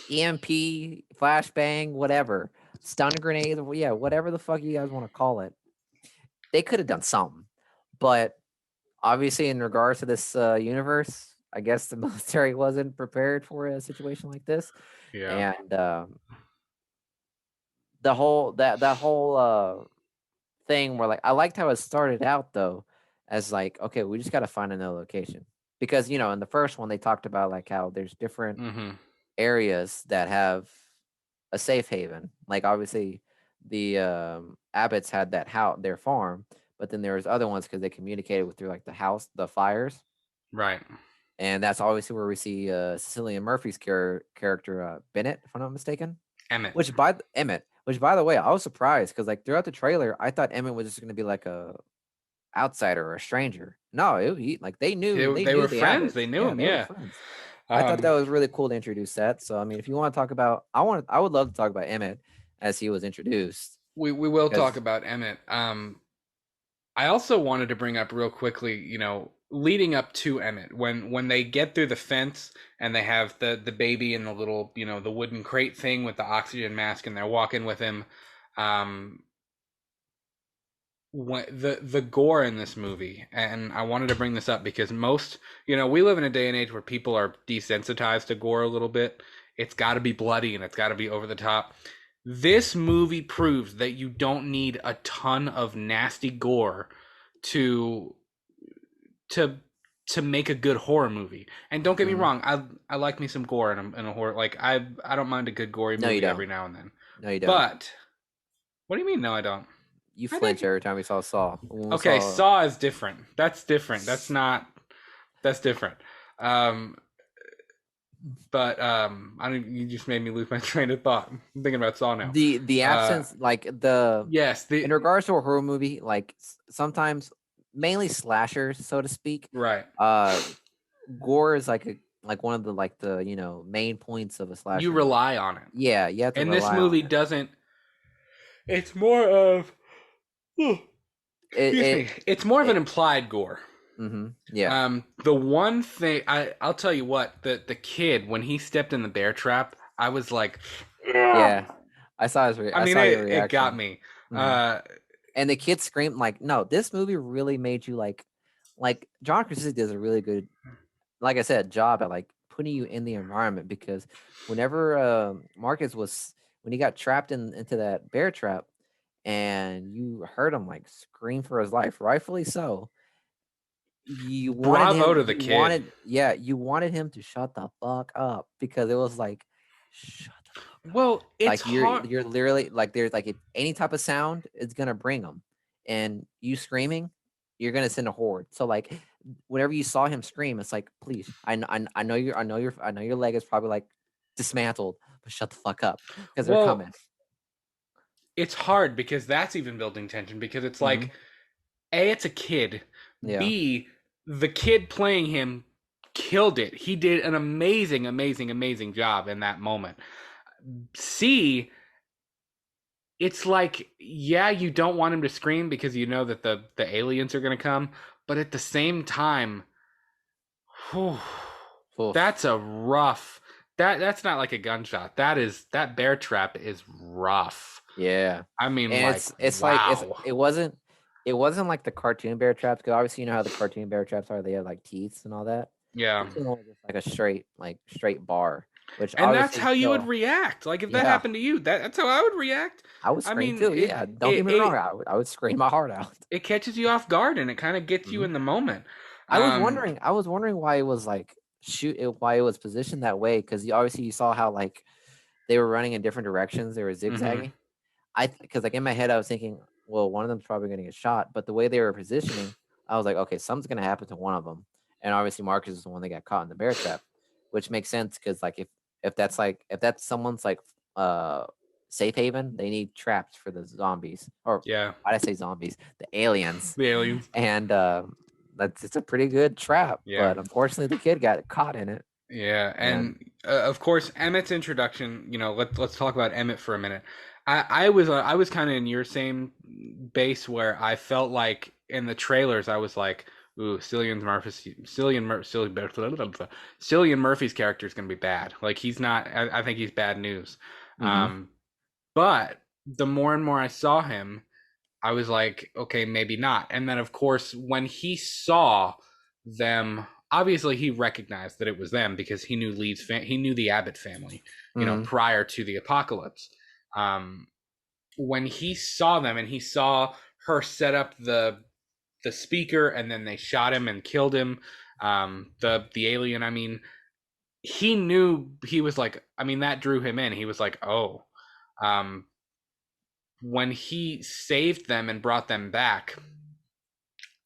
EMP, flashbang, whatever, stun grenades. Yeah, whatever the fuck you guys want to call it. They could have done something, but obviously, in regards to this universe, I guess the military wasn't prepared for a situation like this, Yeah. and that whole thing where like I liked how it started out though, as like okay, we just got to find another location because in the first one they talked about like how there's different Mm-hmm. areas that have a safe haven. Like obviously, the Abbots had that house, their farm, but then there was other ones because they communicated with through like the house, the fires, Right. and that's obviously where we see Cillian Murphy's character Bennett, if I'm not mistaken. Emmett. Emmett, which by the way, I was surprised because like throughout the trailer, I thought Emmett was just going to be like a outsider or a stranger. No, like they They knew were the friends. They Abbotts. knew Yeah, him. they were Yeah. friends. I thought that Um, was really cool to introduce that. So I mean, if you want to talk about, I would love to talk about Emmett as he was introduced we will talk because about Emmett. I also wanted to bring up real quickly, leading up to Emmett, when they get through the fence and they have the baby in the little, the wooden crate thing with the oxygen mask, and they're walking with him. Um, when, the gore in this movie, and I wanted to bring this up because most, we live in a day and age where people are desensitized to gore a little bit. It's got to be bloody and it's got to be over the top. This movie proves that you don't need a ton of nasty gore to to to make a good horror movie. And don't get me Mhm. wrong, I like me some gore in a horror. Like I don't mind a good gory No, you movie every don't. now and then. No, you don't. But what do you mean? No, I don't. You I flinch think every time we saw Saw. When we okay. saw, Saw is different. That's different. That's not. That's different. Um, but I don't. You just made me lose my train of thought. I'm thinking about Saw now. the Uh, absence, like the yes. in regards to a horror movie, like sometimes mainly slashers, so to speak. Right. Uh, gore is like one of the main points of a You slasher movie. rely on it, Yeah, you have to and this rely on movie it. doesn't. It's more of. It Excuse it, me. It's more of an it implied gore. yeah. The one thing I'll tell you what, the kid when he stepped in the bear trap, I was like, Yeah, "Ugh." I I mean, saw your it got reaction. me. hmm Uh, And the kid screamed like, no, this movie really made you like John Krasinski does a really good, like I said, job at like putting you in the environment because whenever Marcus was when he got trapped into that bear trap and you heard him like scream for his life, rightfully so. bravo to the kid. You wanted him to shut the fuck up because it was like, shut the fuck up. Well, it's Like you're hard. you're literally like there's like if any type of sound it's gonna bring them, and you screaming, you're gonna send a horde. So like, whenever you saw him scream, it's like, please, I know your leg is probably like dismantled, but shut the fuck up because they're Well, coming. it's hard because that's even building tension because it's hmm like, A, it's a kid. Yeah. B, the kid playing him killed it. He did an amazing, amazing, amazing job in that moment. C, it's like, yeah, you don't want him to scream because you know that the aliens are going to come, but at the same time, whew, Oof. That's a rough. That's not like a gunshot. That bear trap is rough. Yeah. I mean, And like, it's like wow. it wasn't like the cartoon bear traps, because obviously you know how the cartoon bear traps are. They have like teeth and all that. Yeah. This one was just like a straight bar, which And that's obviously how you would still, react. Like if that yeah, happened to you, that's how I would react. I would I scream mean, too. Yeah, don't it get me wrong. it, I would scream my heart out. it catches you off guard and it kind of gets you Mhm. in the moment. I was Um, wondering. I was wondering why it was like why it was positioned that way, because obviously you saw how like they were running in different directions. They were mhm. zigzagging. Because like in my head I was thinking, well, one of them's probably going to get shot, but the way they were positioning, I was like, okay, something's going to happen to one of them, and obviously Marcus is the one that got caught in the bear trap, which makes sense because like if that's someone's like uh safe haven, they need traps for the zombies, or Yeah, why did I say zombies? The aliens, the aliens. and that's it's a pretty good trap, Yeah. but unfortunately the kid got caught in it, Yeah, and and of course Emmett's introduction. Let's talk about Emmett for a minute. I was kind of in your same base where I felt like in the trailers I was like, ooh, Cillian Murphy's character is gonna be bad. Like he's not. I think he's bad news. hmm Um, but the more and more I saw him, I was like, okay, maybe not. And then, of course, when he saw them, obviously he recognized that it was them because he knew he knew the Abbott family, hmm prior to the apocalypse. Um, when he saw them and he saw her set up the speaker and then they shot him and killed him, the alien, I mean, he knew he was like, I mean, that drew him in. He was like, oh, um, when he saved them and brought them back,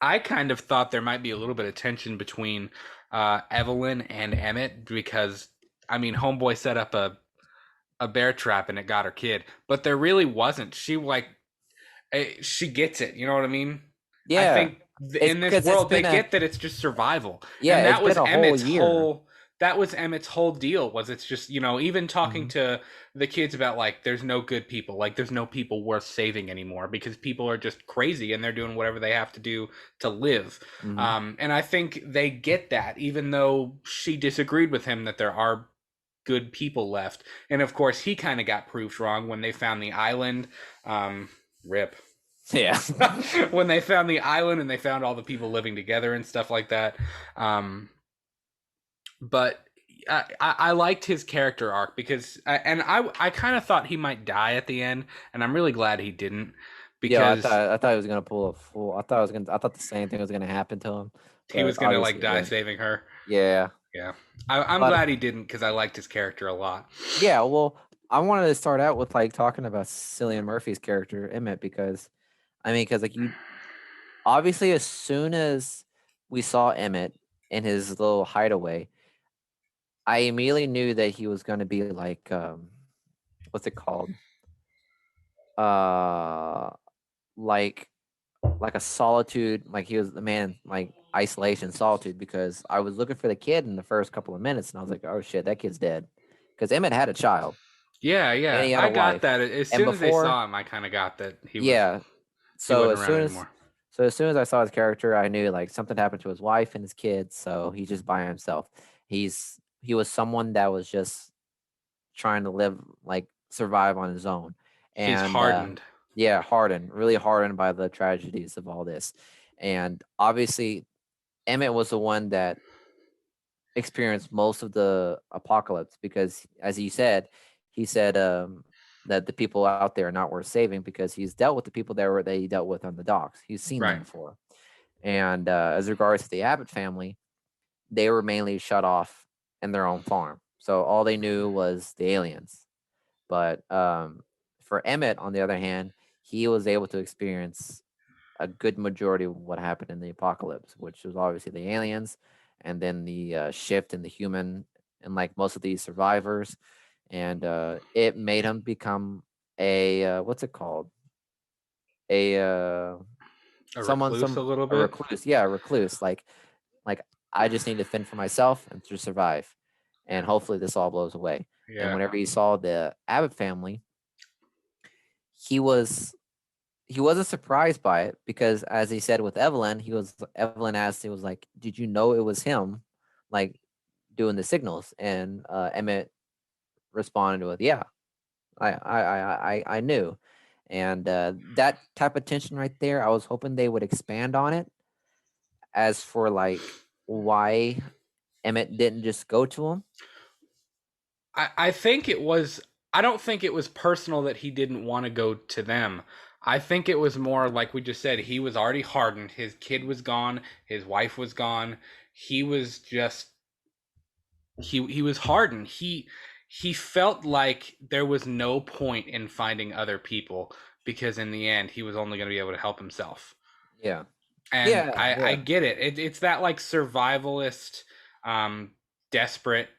I kind of thought there might be a little bit of tension between Evelyn and Emmett because, I mean, Homeboy set up a bear trap and it got her kid, but there really wasn't. She gets it. You know what I mean? I yeah, think it's in this because it's world they been a get that it's just survival, yeah, and it's that been was a whole Emmett's year. whole. That was Emmett's whole deal. Was it's just even talking hmm to the kids about like there's no good people, like there's no people worth saving anymore because people are just crazy and they're doing whatever they have to do to live. hmm And I think they get that, even though she disagreed with him that there are good people left. And of course, he kind of got proved wrong when they found the island. Rip. Yeah. When they found the island and they found all the people living together and stuff like that. But I liked his character arc because, and I kind of thought he might die at the end, and I'm really glad he didn't Yeah, because I thought he was gonna pull a full. I thought the same thing was gonna happen to him, he but was gonna like obviously it die didn't. saving her. Yeah, Yeah, I'm but glad he didn't because I liked his character a lot. yeah. Well, I wanted to start out with like talking about Cillian Murphy's character Emmett, because I mean, because like you obviously as soon as we saw Emmett in his little hideaway, I immediately knew that he was gonna be like what's it called? Uh, like a solitude, like he was the man, like isolation, solitude, because I was looking for the kid in the first couple of minutes and I was like, oh shit, that kid's dead. Because Emmett had a child Yeah, and yeah, he had a I got wife. that. As And soon as they before, saw him, I kind of got that yeah, he so wasn't as around soon as anymore. so as soon as I saw his character, I knew like something happened to his wife and his kids, so he's just by himself. He was someone that was just trying to live, like survive on his own. He's And hardened. yeah, hardened, really hardened by the tragedies of all this. And obviously Emmett was the one that experienced most of the apocalypse, because as he said that the people out there are not worth saving, because he's dealt with the people that he dealt with on the docks. He's seen them Right. before. And as regards to the Abbott family, they were mainly shut off in their own farm. So all they knew was the aliens. But for Emmett, on the other hand, he was able to experience a good majority of what happened in the apocalypse, which was obviously the aliens, and then the shift in the human, and like most of these survivors, and it made him become a what's it called? A A recluse a little a bit. recluse, yeah, a recluse. Like I just need to fend for myself and to survive, and hopefully this all blows away. And Yeah. whenever he saw the Abbott family, he was he wasn't surprised by it, because as he said with Evelyn, Evelyn asked, he was like, did you know it was him? Like, doing the signals, and Emmett responded with, "Yeah, I knew." And that type of tension right there, I was hoping they would expand on it. As for like why Emmett didn't just go to him. I think it was. I don't think it was personal that he didn't want to go to them. I think it was more like we just said. He was already hardened. His kid was gone. His wife was gone. He was just he was hardened. He felt like there was no point in finding other people because in the end he was only going to be able to help himself. Yeah, And yeah, I yeah. get it. It's that like survivalist, desperate,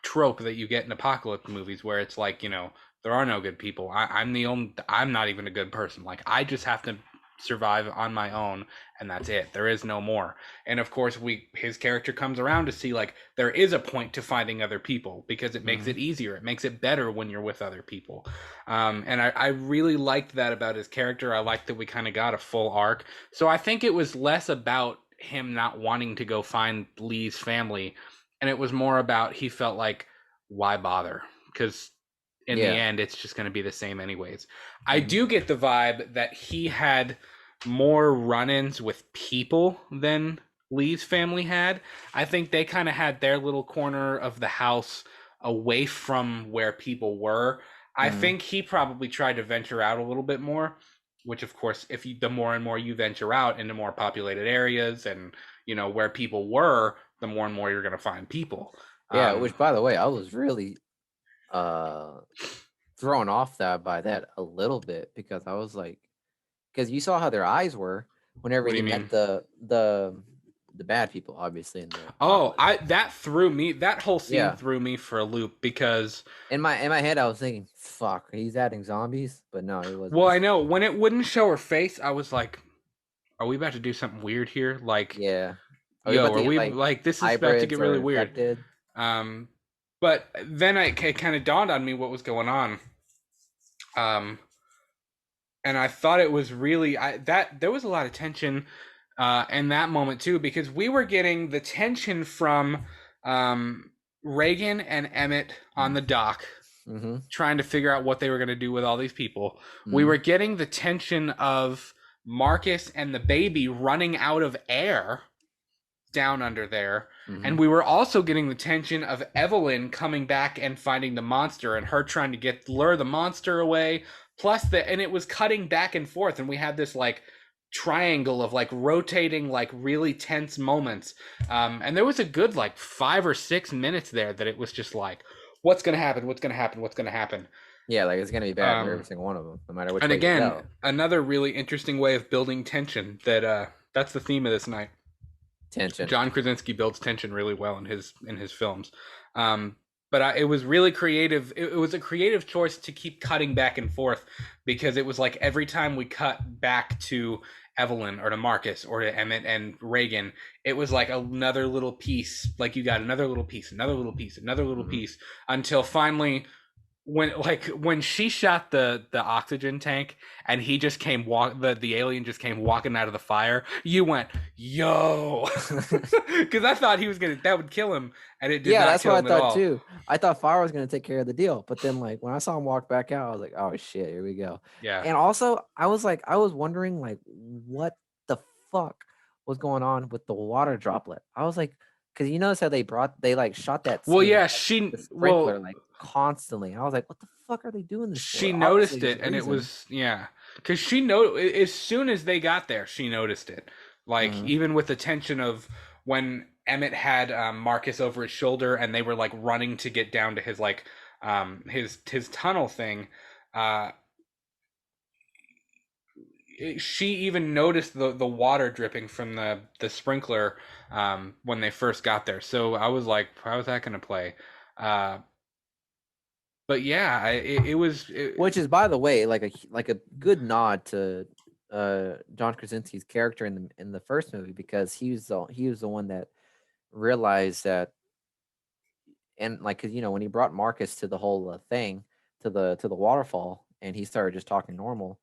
trope that you get in apocalypse movies where it's like, there are no good people. I'm not even a good person. Like I just have to survive on my own, and that's it. There is no more. And of course, his character comes around to see like there is a point to finding other people because it makes Mhm. it easier. It makes it better when you're with other people. And I really liked that about his character. I liked that we kind of got a full arc. So I think it was less about him not wanting to go find Lee's family, and it was more about he felt like, why bother? Because in the Yeah. end, it's just going to be the same anyways. I Mhm. do get the vibe that he had more run-ins with people than Lee's family had. I think they kind of had their little corner of the house away from where people were. I Mhm. think he probably tried to venture out a little bit more, which of course, the more and more you venture out into more populated areas and where people were, the more and more you're going to find people. Yeah, Um, which by the way, I was really uh thrown off that by that a little bit, because I was like, because you saw how their eyes were whenever what do he you met mean? the bad people, obviously in the Oh, apocalypse. I that threw me. That whole scene Yeah. threw me for a loop because, In my head, I was thinking, "Fuck, he's adding zombies," but no, it wasn't. well, I know when it wouldn't show her face, I was like, "Are we about to do something weird here?" Like, Yeah. Are we yo, about to are get we like like this is about to hybrids get or really weird? infected? Um, but then it kind of dawned on me what was going on. Um, and I thought it was really that there was a lot of tension in that moment too because we were getting the tension from Reagan and Emmett on the dock Mm-hmm. trying to figure out what they were going to do with all these people. We Mm-hmm. were getting the tension of Marcus and the baby running out of air down under there. Mm-hmm. And we were also getting the tension of Evelyn coming back and finding the monster and her trying to lure the monster away. Plus and it was cutting back and forth, and we had this like triangle of like rotating like really tense moments. And there was a good like 5 or 6 minutes there that it was just like, what's gonna happen? What's gonna happen? What's gonna happen? Yeah, like it's gonna be bad for every Um, single one of them, no matter which and way you again, go. another really interesting way of building tension that's the theme of this night. Tension. John Krasinski builds tension really well in his films. Um, but it was really creative. It was a creative choice to keep cutting back and forth because it was like every time we cut back to Evelyn or to Marcus or to Emmett and Reagan, it was like another little piece. Like you got another little piece, another little piece, another little Mm-hmm. piece until finally when she shot the oxygen tank and he just came the alien just came walking out of the fire, you went, yo. Because I thought that would kill him, and it did Yeah, not that's what kill I him at thought all. too. I thought Fire was gonna take care of the deal, but then like when I saw him walk back out, I was like, "Oh shit, here we go." Yeah. And also, I was wondering like what the fuck was going on with the water droplet. I was like, because you notice how they like shot that Well, scene with yeah, like the she sprinkler well like constantly. I was like, what the fuck are they doing this she for? Obviously, noticed there's it, a and it reason. was, yeah, because she know as soon as they got there, she noticed it. Like Mm-hmm. even with the tension of when Emmett had Marcus over his shoulder, and they were like running to get down to his like his tunnel thing. Uh, she even noticed the water dripping from the sprinkler when they first got there. So I was like, how is that going to play? Uh, but yeah, it was. Which is, by the way, like a good nod to John Krasinski's character in the first movie, because he was the one that realized that. And like, cause when he brought Marcus to the whole thing, to the waterfall, and he started just talking normal,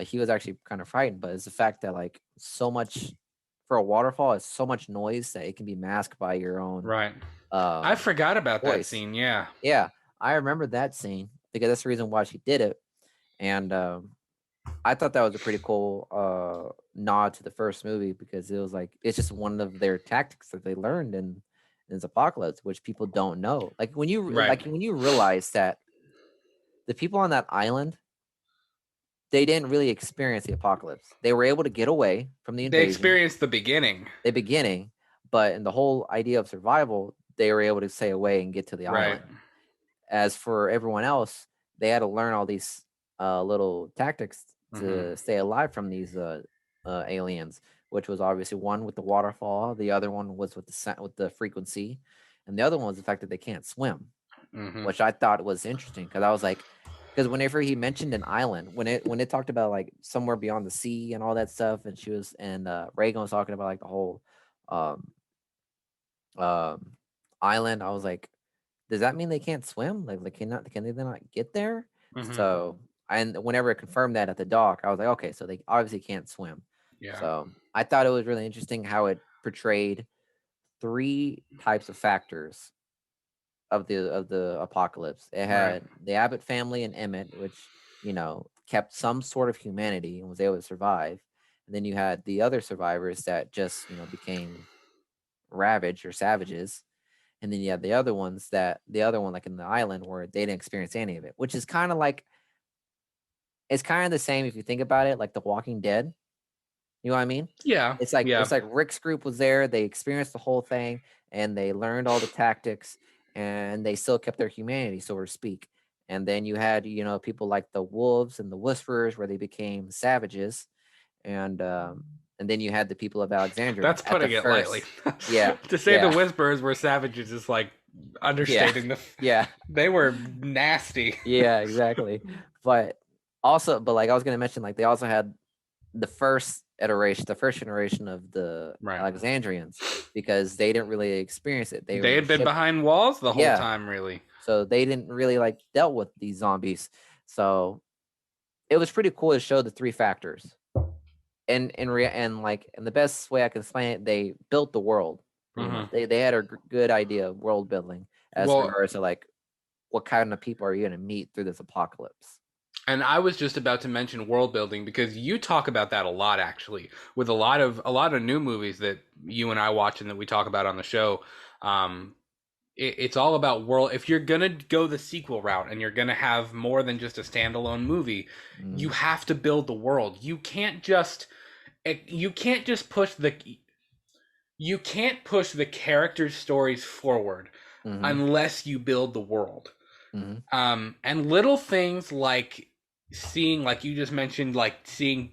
he was actually kind of frightened. But it's the fact that like so much for a waterfall is so much noise that it can be masked by your own Right. I um forgot about that voice. scene. Yeah. Yeah, I remember that scene because that's the reason why she did it. And I thought that was a pretty cool nod to the first movie because it was like it's just one of their tactics that they learned in this apocalypse, which people don't know. Right. Like when you realize that the people on that island, they didn't really experience the apocalypse. They were able to get away from the They invasion, experienced the beginning. the beginning, but in the whole idea of survival, they were able to stay away and get to the Right. island. As for everyone else, they had to learn all these little tactics Mm-hmm. to stay alive from these aliens, which was obviously one with the waterfall, the other one was with with the frequency, and the other one was the fact that they can't swim, Mm-hmm. which I thought was interesting because I was like, because whenever he mentioned an island, when it talked about like somewhere beyond the sea and all that stuff, and Reagan was talking about like the whole um, um, island, I was like, does that mean they can't swim? Like can they not get there? Mm-hmm. So and whenever it confirmed that at the dock, I was like, okay, so they obviously can't swim. Yeah. So I thought it was really interesting how it portrayed three types of factors of the apocalypse. It Right. had the Abbott family and Emmett, which kept some sort of humanity and was able to survive. And then you had the other survivors that just became ravaged or savages. And then you have the other one like in the island where they didn't experience any of it, which is kind of like it's kind of the same if you think about it, like The Walking Dead. You know what I mean? Yeah. Yeah. It's like Rick's group was there, they experienced the whole thing, and they learned all the tactics, and they still kept their humanity, so to speak. And then you had people like the wolves and the whisperers, where they became savages, and um, and then you had the people of Alexandria That's at the putting it lightly. first. Yeah, To say the yeah, Whisperers were savages is like yeah, understating the. yeah. They were nasty. Yeah, exactly. But but like I was gonna mention, like they also had the first generation of the Right. Alexandrians because they didn't really experience it. They They were had been shipped, behind walls the whole yeah. time, really. So they didn't really like dealt with these zombies. So it was pretty cool to show the three factors. And the best way I can explain it, they built the world pretty much. Mm-hmm. They had a good idea of world building as Well, regards to like what kind of people are you going to meet through this apocalypse. and I was just about to mention world building because you talk about that a lot, actually, with a lot of new movies that you and I watch and that we talk about on the show. Um, it's all about world. If you're gonna go the sequel route and you're gonna have more than just a standalone movie, you Mm, have to build the world. You can't just you can't push the characters' stories forward mm-hmm, unless you build the world. mm-hmm, And little things like seeing, like you just mentioned, like seeing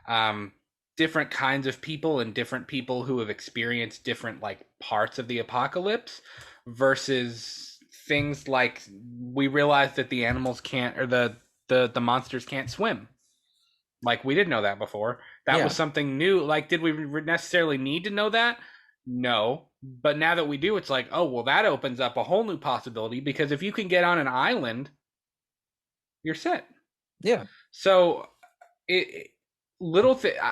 um, different kinds of people and different people who have experienced different like parts of the apocalypse versus things like we realized that the animals can't or the monsters can't swim. Like we didn't know that before. That was yeah, something new. Like, did we necessarily need to know that? No. But now that we do, it's like, oh, well, that opens up a whole new possibility because if you can get on an island, you're set. yeah. So, it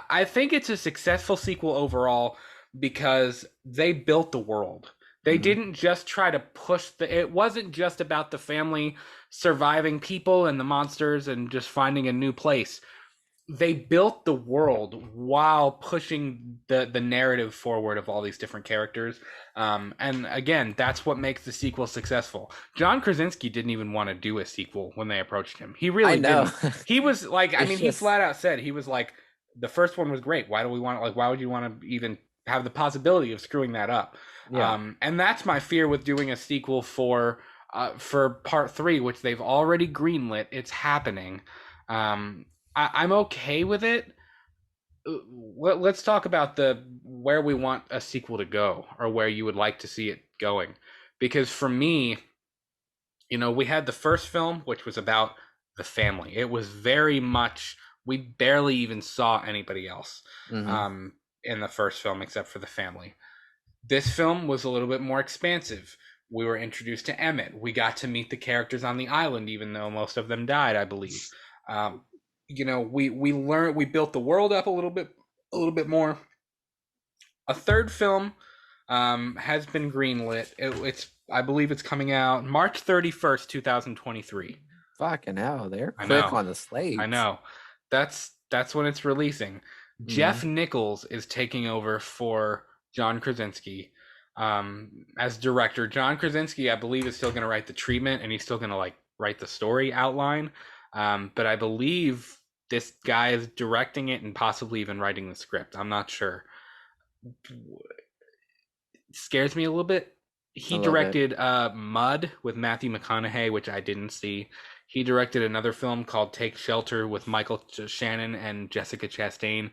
I think it's a successful sequel overall because they built the world. They Mm-hmm. didn't just try to push it wasn't just about the family surviving people and the monsters and just finding a new place. They built the world while pushing the narrative forward of all these different characters. And again, that's what makes the sequel successful. John Krasinski didn't even want to do a sequel when they approached him. He I really know. didn't. He was like, I It's mean, he just flat out said, he was like, the first one was great. Why do we want, like, why would you want to even have the possibility of screwing that up? yeah. And that's my fear with doing a sequel for part three, which they've already greenlit. It's happening. I'm okay with it. Let's talk about the where we want a sequel to go or where you would like to see it going, because for me, we had the first film, which was about the family. It was very much, we barely even saw anybody else Mm-hmm. um, in the first film except for the family. This film was a little bit more expansive. We were introduced to Emmett. We got to meet the characters on the island, even though most of them died, I believe. We built the world up a little bit more. A third film has been greenlit. I believe it's coming out March 31st, 2023. Fucking hell, they're I quick know. on the I slates. know. That's when it's releasing. Mm-hmm. Jeff Nichols is taking over for John Krasinski as director. John Krasinski, I believe, is still going to write the treatment, and he's still going to like write the story outline. But I believe this guy is directing it and possibly even writing the script. I'm not sure. It scares me a little bit. A He little bit. directed Mud with Matthew McConaughey, which I didn't see. He directed another film called Take Shelter with Michael Shannon and Jessica Chastain,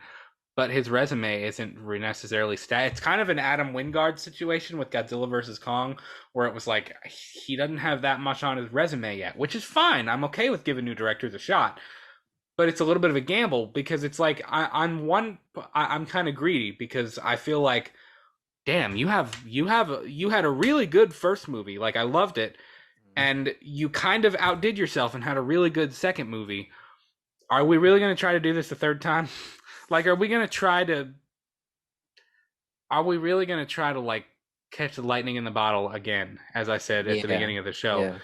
but his resume isn't necessarily It's kind of an Adam Wingard situation with Godzilla versus Kong, where it was like he doesn't have that much on his resume yet, which is fine. I'm okay with giving new directors a shot, but it's a little bit of a gamble because it's like I'm kind of greedy because I feel like, damn, you had a really good first movie, like I loved it, and you kind of outdid yourself and had a really good second movie. Are we really going to try to do this a third time? Like, are we really going to try to like catch the lightning in the bottle again, as I said at the Yeah. beginning of the show? Yeah.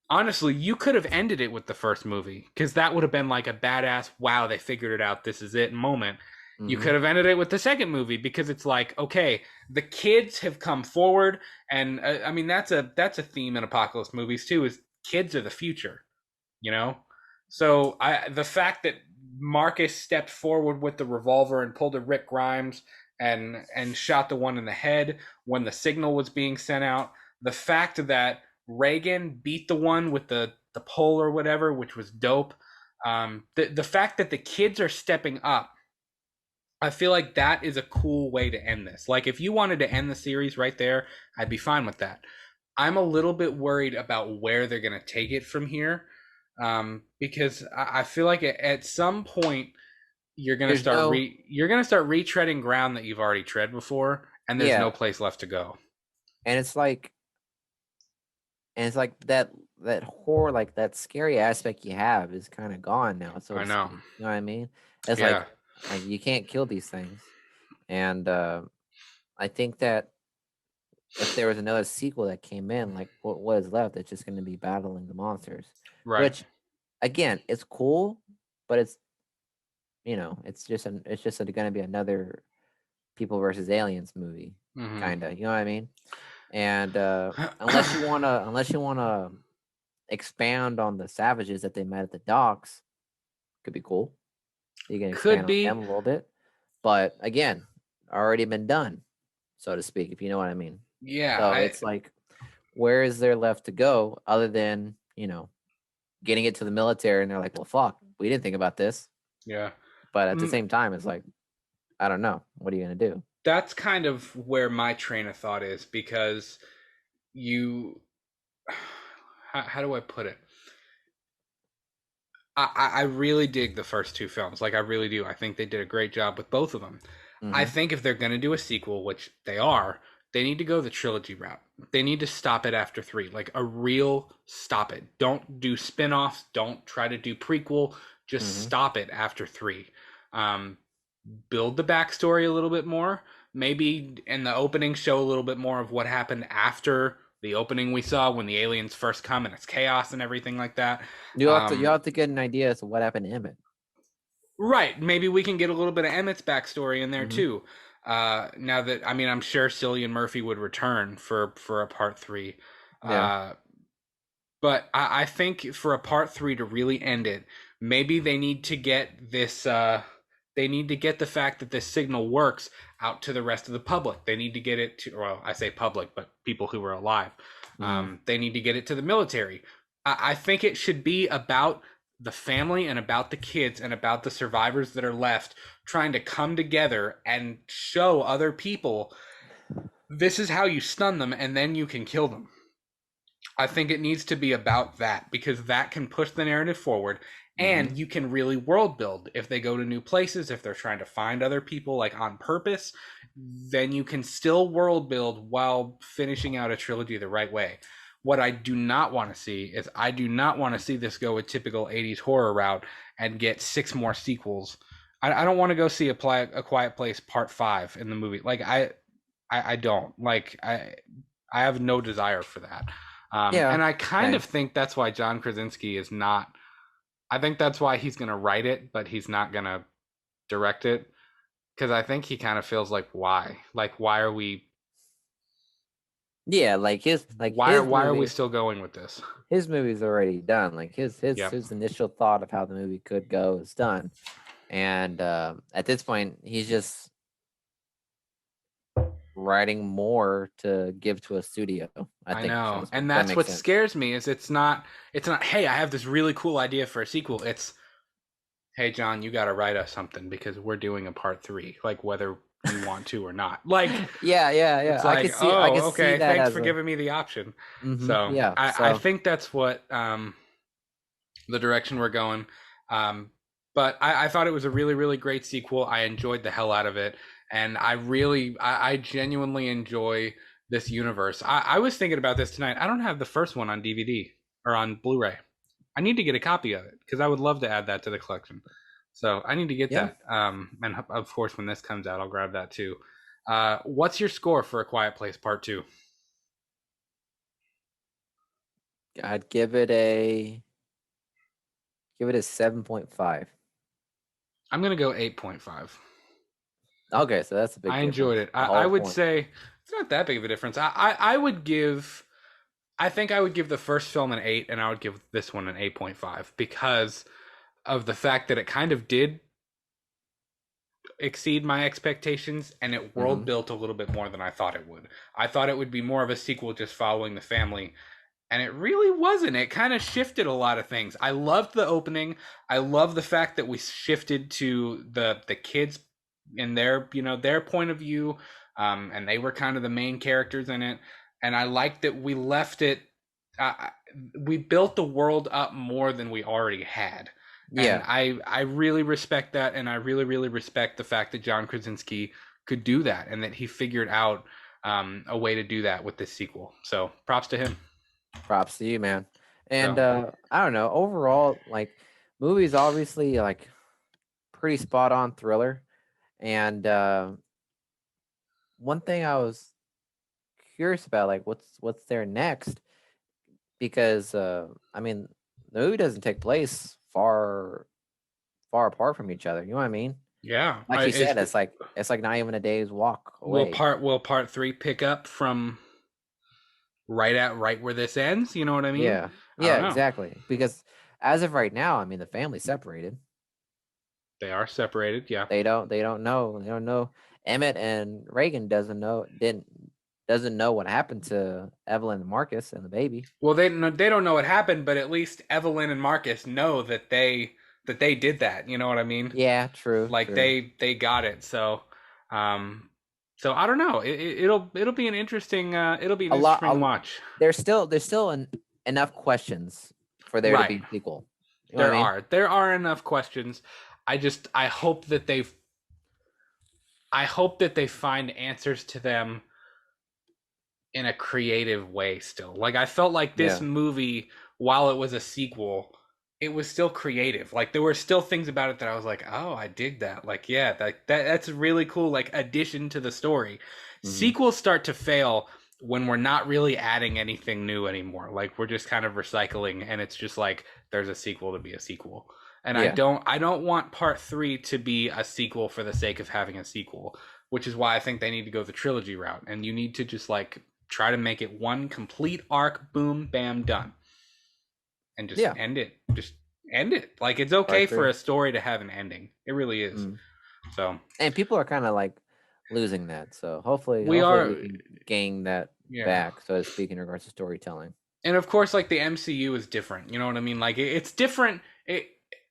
Honestly, you could have ended it with the first movie because that would have been like a badass, wow, they figured it out, this is it moment. You Mm-hmm. could have ended it with the second movie because it's like, okay, the kids have come forward, and I mean that's a theme in apocalypse movies too. Is kids are the future, you know. So the fact that Marcus stepped forward with the revolver and pulled a Rick Grimes and shot the one in the head when the signal was being sent out, the fact that Reagan beat the one with the pole or whatever, which was dope. The fact that the kids are stepping up, I feel like that is a cool way to end this. Like if you wanted to end the series right there, I'd be fine with that. I'm a little bit worried about where they're going to take it from here, because I feel like at some point There's no. you're gonna start retreading ground that you've already tread before, and there's no Yeah, place left to go. and it's like that horror, like that scary aspect you have is kind of gone now, so I to know. speak. You know what I mean? It's Yeah. like you can't kill these things, and I think that if there was another sequel that came in, like what is left, it's just going to be battling the monsters, Right. which again, it's cool, but it's it's just going to be another people versus aliens movie, Mm-hmm. kind of. You know what I mean? And unless you wanna expand on the savages that they met at the docks, could be cool. You can Could expand on them be. a little bit, but again, already been done, so to speak, if you know what I mean. Yeah. So it's like, where is there left to go other than getting it to the military, and they're like, well, fuck, we didn't think about this. Yeah. But at the same time, it's like, I don't know, what are you gonna do? That's kind of where my train of thought is because you. How do I put it? I really dig the first two films. Like I really do. I think they did a great job with both of them. I Mm-hmm. think if they're going to do a sequel, which they are, they need to go the trilogy route. They need to stop it after three, like a real stop it. Don't do spin-offs. Don't try to do prequel. Just Mm-hmm. stop it after three. Um, Build the backstory a little bit more. Maybe in the opening show a little bit more of what happened after the opening we saw when the aliens first come and it's chaos and everything like that. You have to get an idea as to what happened to Emmett. Right. Maybe we can get a little bit of Emmett's backstory in there Mm-hmm. too. Now that I'm sure Cillian Murphy would return for a part three. Yeah. Uh, but I think for a part three to really end it, maybe they need to get this. They need to get the fact that this signal works out to the rest of the public. They need to get it to. Well, I say public, but people who are alive. Mm-hmm. They need to get it to the military. I think it should be about the family and about the kids and about the survivors that are left trying to come together and show other people this is how you stun them and then you can kill them. I think it needs to be about that because that can push the narrative forward Mm-hmm. and you can really world build if they go to new places, if they're trying to find other people like on purpose, then you can still world build while finishing out a trilogy the right way. What I do not want to see is I do not want to see this go a typical 80s horror route and get six more sequels. I don't want to go see a Quiet Place Part 5 in the movie. Like I don't like. I have no desire for that. Yeah, And I kind same. of think that's why John Krasinski is not. I think that's why he's gonna write it, but he's not gonna direct it because I think he kind of feels like why, why are we, Yeah, like his why are we movie. still going with this? His movie's already done. Like Yep, his initial thought of how the movie could go is done, and at this point, he's just writing more to give to a studio. I I think know, that's and that that's makes what sense. scares me. Is it's not. Hey, I have this really cool idea for a sequel. It's hey John, you got to write us something because we're doing a part three, like whether you want to or not. Like Yeah, yeah, yeah. it's like, I oh, could see okay, that thanks as for a. giving me the option. So Yeah. I So think that's what the direction we're going. But I thought it was a really, really great sequel. I enjoyed the hell out of it. And I genuinely enjoy this universe. I was thinking about this tonight. I don't have the first one on DVD or on Blu ray. I need to get a copy of it because I would love to add that to the collection. So I need to get yeah, that. And of course, when this comes out, I'll grab that too. What's your score for A Quiet Place Part 2? I'd give it a 7.5. I'm going to go 8.5. Okay, so that's a big I enjoyed difference. it. A I whole would point. say it's not that big of a difference. I would give. I think I would give the first film an 8, and I would give this one an 8.5 because of the fact that it kind of did exceed my expectations, and it world Mm-hmm. built a little bit more than I thought it would. I thought it would be more of a sequel just following the family, and it really wasn't. It kind of shifted a lot of things. I loved the opening. I love the fact that we shifted to the kids in their their point of view, and they were kind of the main characters in it. And I like that we left it. Uh, we built the world up more than we already had, and Yeah, I really respect that, and I really respect the fact that John Krasinski could do that, and that he figured out a way to do that with this sequel. So props to him. props to you, man. And So I don't know. Overall, like movies, obviously, like pretty spot on thriller. And one thing I was curious about, like, what's there next? Because I mean, the movie doesn't take place far apart from each other. You know what I mean? yeah, Like you is said, it's like not even a day's walk will away. part three pick up from right where this ends? You know what I mean? Yeah, I yeah, don't know. exactly. Because as of right now, I mean, the family's separated. They are separated. Yeah. They don't know. Emmett and Reagan doesn't know what happened to Evelyn and Marcus and the baby. Well, they don't know what happened, but at least Evelyn and Marcus know that they did that. You know what I mean? Yeah, true, Like true. they got it. Um, so I don't know. It'll be an interesting A lot. watch. There's still enough questions for there to Right. be a sequel. You know what I mean? There are enough questions. I hope that they find answers to them in a creative way still. Like I felt like this Yeah, movie, while it was a sequel, it was still creative. Like there were still things about it that I was like, "Oh, I dig that." Like, yeah, that's a really cool like addition to the story. hmm, Sequels start to fail when we're not really adding anything new anymore. Like we're just kind of recycling and it's just like there's a sequel to be a sequel. And yeah, I don't want part 3 to be a sequel for the sake of having a sequel, which is why I think they need to go the trilogy route, and you need to just like try to make it one complete arc, boom, bam, done, and just yeah. end it. Just end it. Like it's okay Part for three. a story to have an ending. It really is. Mm. So And people are kind of like losing that. So we hopefully are, we can gain that yeah. back, so to speak, in regards to storytelling. And of course, like the MCU is different. You know what I mean? Like it's different.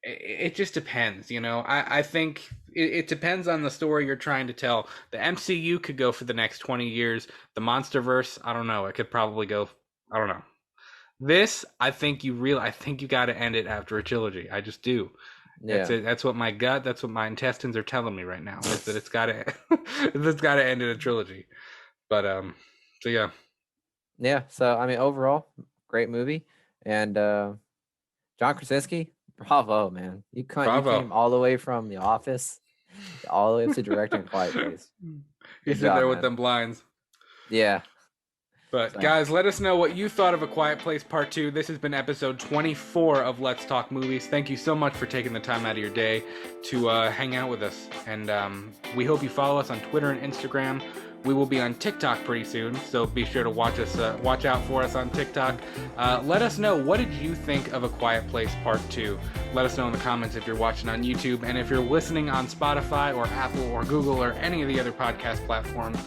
It just depends. You know, I think it depends on the story you're trying to tell. The MCU could go for the next 20 years. The MonsterVerse, I don't know. It could probably go. I don't know. This, I think you got to end it after a trilogy. I just do. That's Yeah. it. That's what my gut. That's what my intestines are telling me right now. Is that it's got to, it's got to end in a trilogy. But so yeah, Yeah. So I mean, overall, great movie. And John Krasinski, bravo, man. You bravo. came all the way from The Office all the way up to directing A Quiet Place. He's sitting there with them blinds. Yeah. But guys, let us know what you thought of A Quiet Place Part 2. This has been episode 24 of Let's Talk Movies. Thank you so much for taking the time out of your day to hang out with us. And we hope you follow us on Twitter and Instagram. We will be on TikTok pretty soon, so be sure to watch out for us on TikTok. Let us know, what did you think of A Quiet Place Part 2? Let us know in the comments if you're watching on YouTube, and if you're listening on Spotify or Apple or Google or any of the other podcast platforms,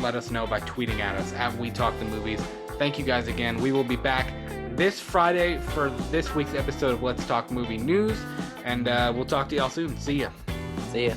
let us know by tweeting at us at We Talk the Movies. Thank you guys again. We will be back this Friday for this week's episode of Let's Talk Movie News, and we'll talk to y'all soon. See ya. See ya.